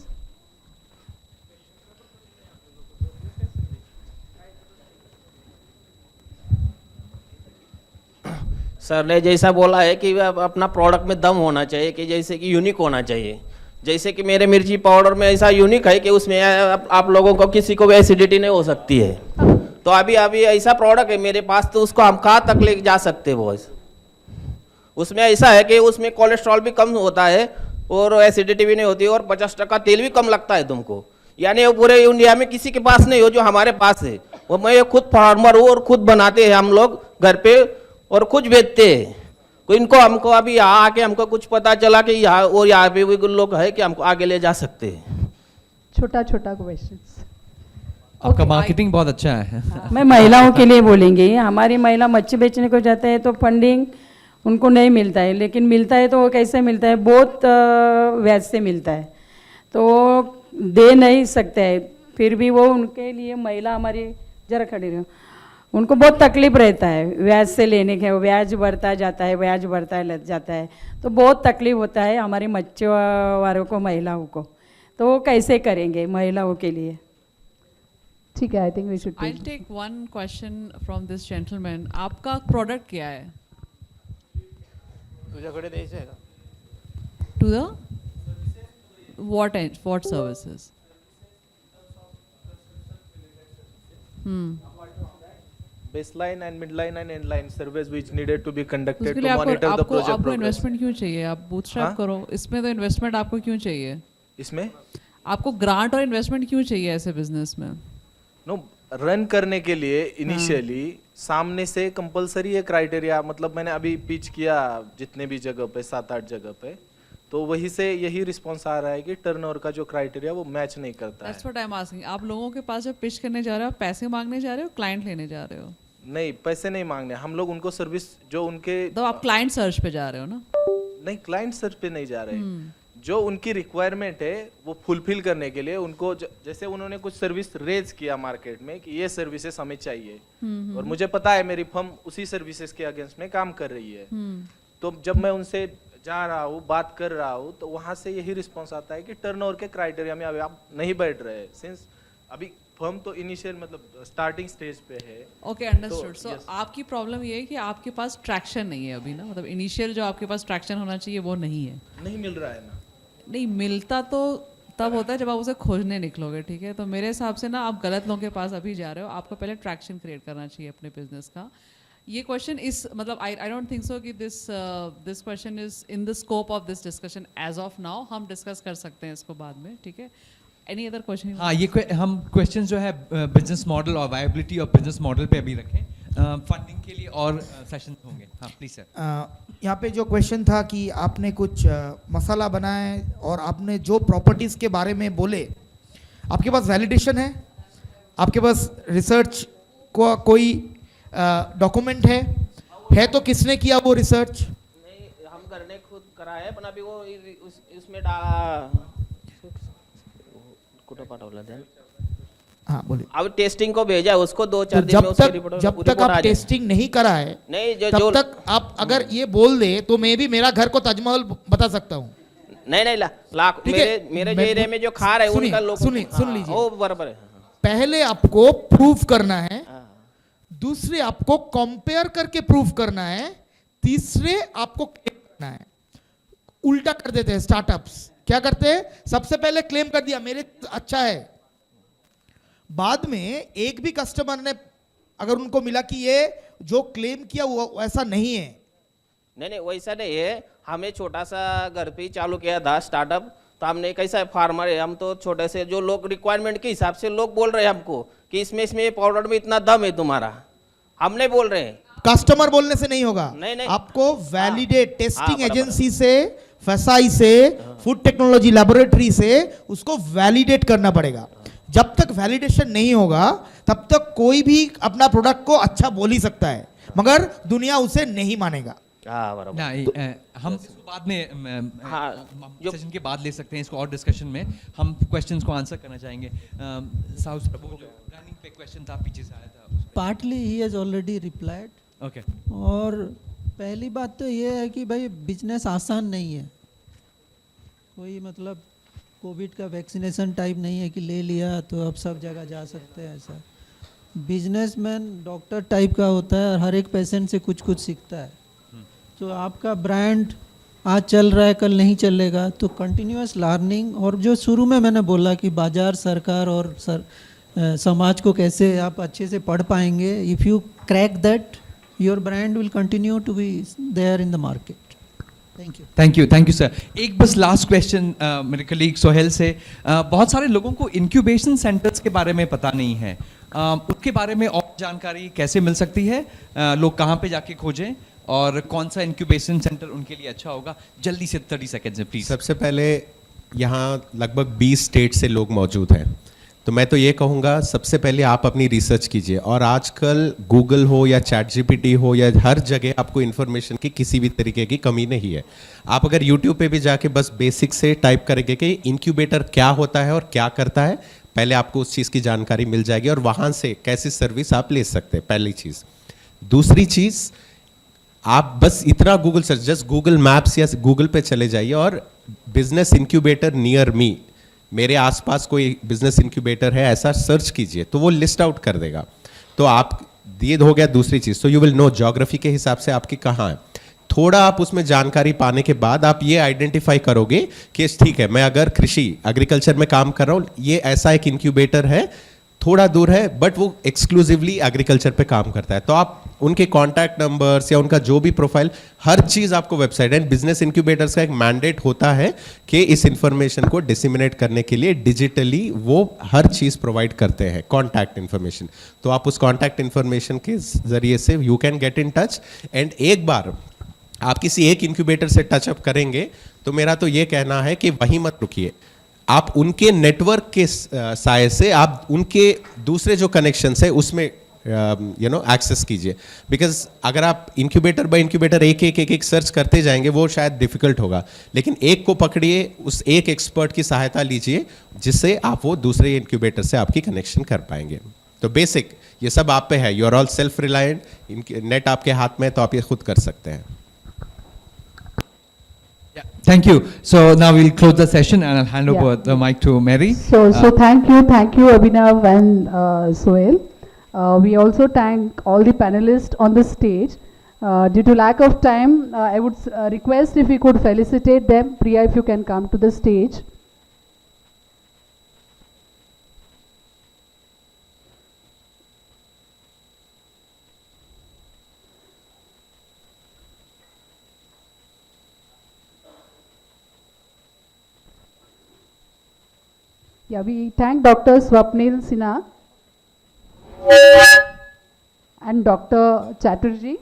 सर ने जैसा बोला है कि अपना प्रोडक्ट में दम होना चाहिए, कि जैसे कि यूनिक होना चाहिए. जैसे कि मेरे मिर्ची पाउडर में ऐसा यूनिक है कि उसमें आप लोगों को किसी को भी एसिडिटी नहीं हो सकती है। तो अभी अभी ऐसा प्रोडक्ट है मेरे पास, तो उसको हम कहाँ तक ले जा सकते हैं बॉयज? उसमें ऐसा है कि उसमें कोलेस्ट्रॉल भी कम होता है और एसिडिटी भी नहीं होती और 50% तेल भी कम लगता है तुमको। यानी वो पूरे इंडिया में किसी के पास नहीं हो जो हमारे पास है। वो मैं खुद फार्मर हूँ और खुद बनाते हैं हम लोग घर पे और खुद बेचते हैं। तो इनको हमको अभी यहाँ आके हमको कुछ पता चला कि यहाँ और यहाँ पे भी लोग है कि हमको आगे ले जा सकते हैं। छोटा छोटा क्वेश्चंस। आपका मार्केटिंग बहुत अच्छा है। मैं महिलाओं के लिए बोलेंगी। हमारी महिला मच्छी बेचने को जाते हैं तो फंडिंग उनको नहीं मिलता है, लेकिन मिलता है तो वो कैसे मिलता है? बहुत ब्याज से मिलता है, तो दे नहीं सकते हैं। फिर भी वो उनके लिए महिला हमारी जरा खड़ी रहो, उनको बहुत तकलीफ रहता है ब्याज से लेने के। ब्याज बढ़ता जाता है, ब्याज बढ़ता है लग जाता है, तो बहुत तकलीफ होता है हमारी मच्छीवारों को, महिलाओं को। तो वो कैसे करेंगे महिलाओं के लिए? ठीक है, I think we should I take one question from this gentleman. आपका प्रोडक्ट क्या है? तुझ्याकडे द्यायचं आहे का? To the what services? baseline and midline and endline surveys which needed to be conducted उसके to लिए monitor the project आपको progress. इन्वेस्टमेंट क्यों चाहिए? आप बूटस्ट्रैप हाँ? करो। इसमें तो इन्वेस्टमेंट आपको क्यों चाहिए? इसमें आपको ग्रांट और इन्वेस्टमेंट क्यों चाहिए ऐसे बिजनेस में? नो रन करने के लिए इनिशियली सामने से कंपलसरी है क्राइटेरिया। मतलब मैंने अभी पिच किया जितने भी जगह पे 7-8 जगह पे, तो वही से यही रिस्पॉन्स आ रहा है कि टर्नओवर का जो क्राइटेरिया वो मैच नहीं करता है। That's what I'm asking. आप लोगों के पास जब पिच करने जा रहे हो, आप पैसे मांगने जा रहे हो, क्लाइंट लेने जा रहे हो? नहीं, पैसे नहीं मांगने, हम लोग उनको सर्विस जो उनके, तो आप क्लाइंट सर्च पे जा रहे हो ना? नहीं, क्लाइंट सर्च पे नहीं जा रहे। जो उनकी रिक्वायरमेंट है वो फुलफिल करने के लिए उनको जैसे उन्होंने कुछ सर्विस रेज किया मार्केट में कि ये सर्विसेज हमें चाहिए, और मुझे पता है मेरी फर्म उसी सर्विसेज के अगेंस्ट में काम कर रही है। तो जब मैं उनसे जा रहा हूँ, बात कर रहा हूँ, तो वहां से यही रिस्पॉन्स आता है कि टर्नओवर के क्राइटेरिया में अभी आप नहीं बैठ रहे, सिंस अभी फर्म तो इनिशियल मतलब स्टार्टिंग स्टेज पे है। Okay, understood. सो आपकी प्रॉब्लम ये है कि आपके पास ट्रैक्शन नहीं है अभी ना, मतलब इनिशियल जो आपके पास ट्रैक्शन होना चाहिए वो नहीं है। नहीं मिल रहा है ना? नहीं मिलता तो तब होता है जब आप उसे खोजने निकलोगे, ठीक है? तो मेरे हिसाब से ना आप गलत लोगों के पास अभी जा रहे हो। आपको पहले ट्रैक्शन क्रिएट करना चाहिए अपने बिजनेस का। ये क्वेश्चन इस मतलब आई डोंट थिंक सो कि this question is in the scope of this discussion as of now. हम डिस्कस कर सकते हैं इसको बाद में, ठीक है? Any other question? हाँ, ये हम क्वेश्चन जो है बिजनेस मॉडल और वायबिलिटी ऑफ बिजनेस मॉडल पे अभी रखें। फंडिंग के लिए और सेशन होंगे। हाँ प्लीज सर। यहाँ पे जो क्वेश्चन था कि आपने कुछ मसाला बनाए और आपने जो प्रॉपर्टीज़ के बारे में बोले, आपके पास वैलिडेशन है? आपके पास रिसर्च को कोई डॉक्यूमेंट है तो किसने किया वो रिसर्च? नहीं, हम करने खुद करा है, पण अभी वो उसमें कुठं पाठवलं ध्यान? हाँ बोलिए। अब टेस्टिंग को भेजा उसको 2-4 दिन में उसकी रिपोर्ट जब तक आप टेस्टिंग नहीं करा है, नहीं तब तक आप अगर ये बोल दे तो मैं भी मेरा घर को ताजमहल बता सकता हूँ। नहीं लाख मेरे जो एरिया में जो खा रहे हैं उनका लोग सुन लीजिए, वो बराबर है। पहले आपको प्रूफ करना है, दूसरे आपको कंपेयर करके प्रूफ करना है, तीसरे आपको क्लेम करना है। उल्टा कर देते हैं स्टार्टअप्स। क्या करते हैं? सबसे पहले क्लेम कर दिया मेरे अच्छा है, बाद में एक भी कस्टमर ने अगर उनको मिला कि ये जो क्लेम किया वो ऐसा नहीं है। नहीं वैसा नहीं है। हमें छोटा सा घर पे ही चालू किया था स्टार्टअप, तो हमने कैसा फार्मर है हम, तो छोटे से जो लोग रिक्वायरमेंट के हिसाब से लोग बोल रहे हैं हमको कि इसमें पाउडर में इतना दम है तुम्हारा, हम नहीं बोल रहे हैं। कस्टमर बोलने से नहीं होगा, नहीं। आपको वैलिडेट टेस्टिंग एजेंसी से, फसाई से, फूड टेक्नोलॉजी लैबोरेटरी से उसको वैलिडेट करना पड़ेगा। जब तक वैलिडेशन नहीं होगा तब तक कोई भी अपना प्रोडक्ट को अच्छा बोल ही सकता है, मगर दुनिया उसे नहीं मानेगा। बराबर। नहीं, हम इसको बाद में सेशन के बाद ले सकते हैं इसको, और डिस्कशन में हम क्वेश्चंस को आंसर करना चाहेंगे। साउथ प्रभु जो रनिंग पे क्वेश्चन था पीछे से आया था, partly he has already replied. Okay. और पहली बात तो ये है कि भाई बिजनेस आसान नहीं है, कोई मतलब कोविड का वैक्सीनेशन टाइप नहीं है कि ले लिया तो अब सब जगह जा सकते हैं। ऐसा बिजनेसमैन डॉक्टर टाइप का होता है और हर एक पेशेंट से कुछ सीखता है। तो आपका ब्रांड आज चल रहा है कल नहीं चलेगा, तो कंटिन्यूअस लर्निंग, और जो शुरू में मैंने बोला कि बाजार, सरकार और समाज को कैसे आप अच्छे से पढ़ पाएंगे, if you crack that your brand will continue to be there in the market. Thank you sir. एक बस लास्ट क्वेश्चन मेरे कलीग सोहेल से। बहुत सारे लोगों को इंक्यूबेशन सेंटर्स के बारे में पता नहीं है, उसके बारे में और जानकारी कैसे मिल सकती है? लोग कहाँ पे जाके खोजें और कौन सा इंक्यूबेशन सेंटर उनके लिए अच्छा होगा? जल्दी से 30 सेकेंड्स में प्लीज। सबसे पहले यहाँ लगभग 20 स्टेट से लोग मौजूद हैं, तो मैं तो ये कहूँगा सबसे पहले आप अपनी रिसर्च कीजिए। और आजकल गूगल हो या चैट जीपीटी हो या हर जगह आपको इन्फॉर्मेशन की किसी भी तरीके की कमी नहीं है। आप अगर यूट्यूब पे भी जाके बस बेसिक से टाइप करेंगे कि इंक्यूबेटर क्या होता है और क्या करता है, पहले आपको उस चीज़ की जानकारी मिल जाएगी और वहाँ से कैसी सर्विस आप ले सकते हैं, पहली चीज़। दूसरी चीज़, आप बस इतना Google search, just Google maps या गूगल पे चले जाइए और बिजनेस इंक्यूबेटर नियर मी, मेरे आसपास कोई बिजनेस इंक्यूबेटर है ऐसा सर्च कीजिए, तो वो लिस्ट आउट कर देगा। तो आप ये हो गया दूसरी चीज़। तो यू विल नो ज्योग्राफी के हिसाब से आपकी कहाँ है। थोड़ा आप उसमें जानकारी पाने के बाद आप ये आइडेंटिफाई करोगे कि ठीक है, मैं अगर कृषि एग्रीकल्चर में काम कर रहा हूँ, ये ऐसा एक इंक्यूबेटर है, थोड़ा दूर है बट वो एक्सक्लूसिवली एग्रीकल्चर पे काम करता है, तो आप उनके कॉन्टैक्ट नंबर्स या उनका जो भी प्रोफाइल, हर चीज़ आपको वेबसाइट एंड बिजनेस इंक्यूबेटर्स का एक मैंडेट होता है कि इस इंफॉर्मेशन को डिसिमिनेट करने के लिए डिजिटली वो हर चीज़ प्रोवाइड करते हैं, कॉन्टैक्ट इन्फॉर्मेशन। तो आप उस कॉन्टैक्ट इन्फॉर्मेशन के ज़रिए से you can get in touch. And एक बार आप किसी एक इंक्यूबेटर से टचअप करेंगे तो मेरा तो ये कहना है कि वहीं मत रुकिए, आप उनके नेटवर्क के साय से आप उनके दूसरे जो कनेक्शंस है उसमें एक्सेस कीजिए। बिकॉज अगर आप इंक्यूबेटर बाय इंक्यूबेटर एक सर्च करते जाएंगे वो शायद डिफिकल्ट होगा, लेकिन एक को पकड़िए, उस एक एक्सपर्ट की सहायता लीजिए जिससे आप वो दूसरे इंक्यूबेटर से आपकी कनेक्शन कर पाएंगे। तो बेसिक ये सब आप पे है, you are all self reliant, नेट आपके हाथ में है तो आप ये खुद कर सकते हैं। Thank you. So now we'll close the session and I'll hand over the mic to Mary. So thank you Abhinav and Sohail. We also thank all the panelists on the stage. Due to lack of time, I would request if we could felicitate them. Priya, if you can come to the stage. Yeah, we thank Dr. Swapnil Sinha and Dr. Chatterjee.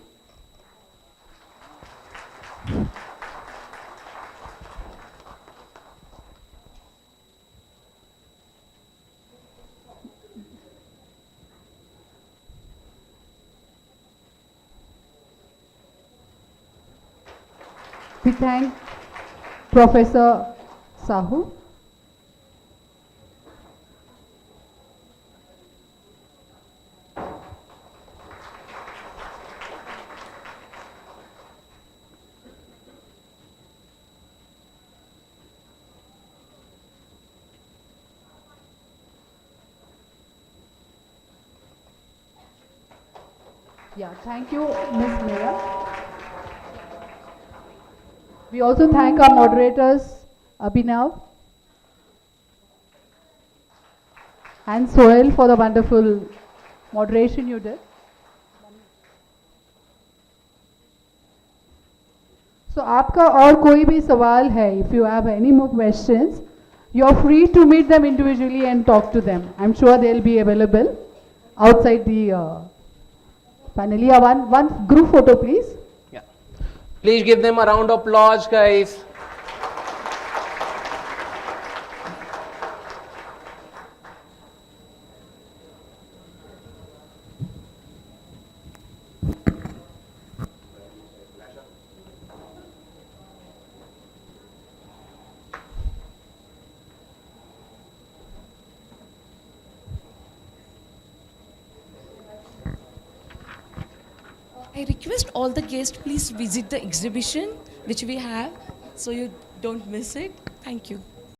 We thank Professor Sahu. Yeah, thank you, Ms. Mira. We also thank our moderators, Abhinav and Sohail, for the wonderful moderation you did. So, आपका और कोई भी सवाल है, if you have any more questions, you are free to meet them individually and talk to them. I'm sure they'll be available outside the panel. Yeah, one group photo, please. Yeah. Please give them a round of applause, guys. I request all the guests please visit the exhibition which we have so you don't miss it. Thank you.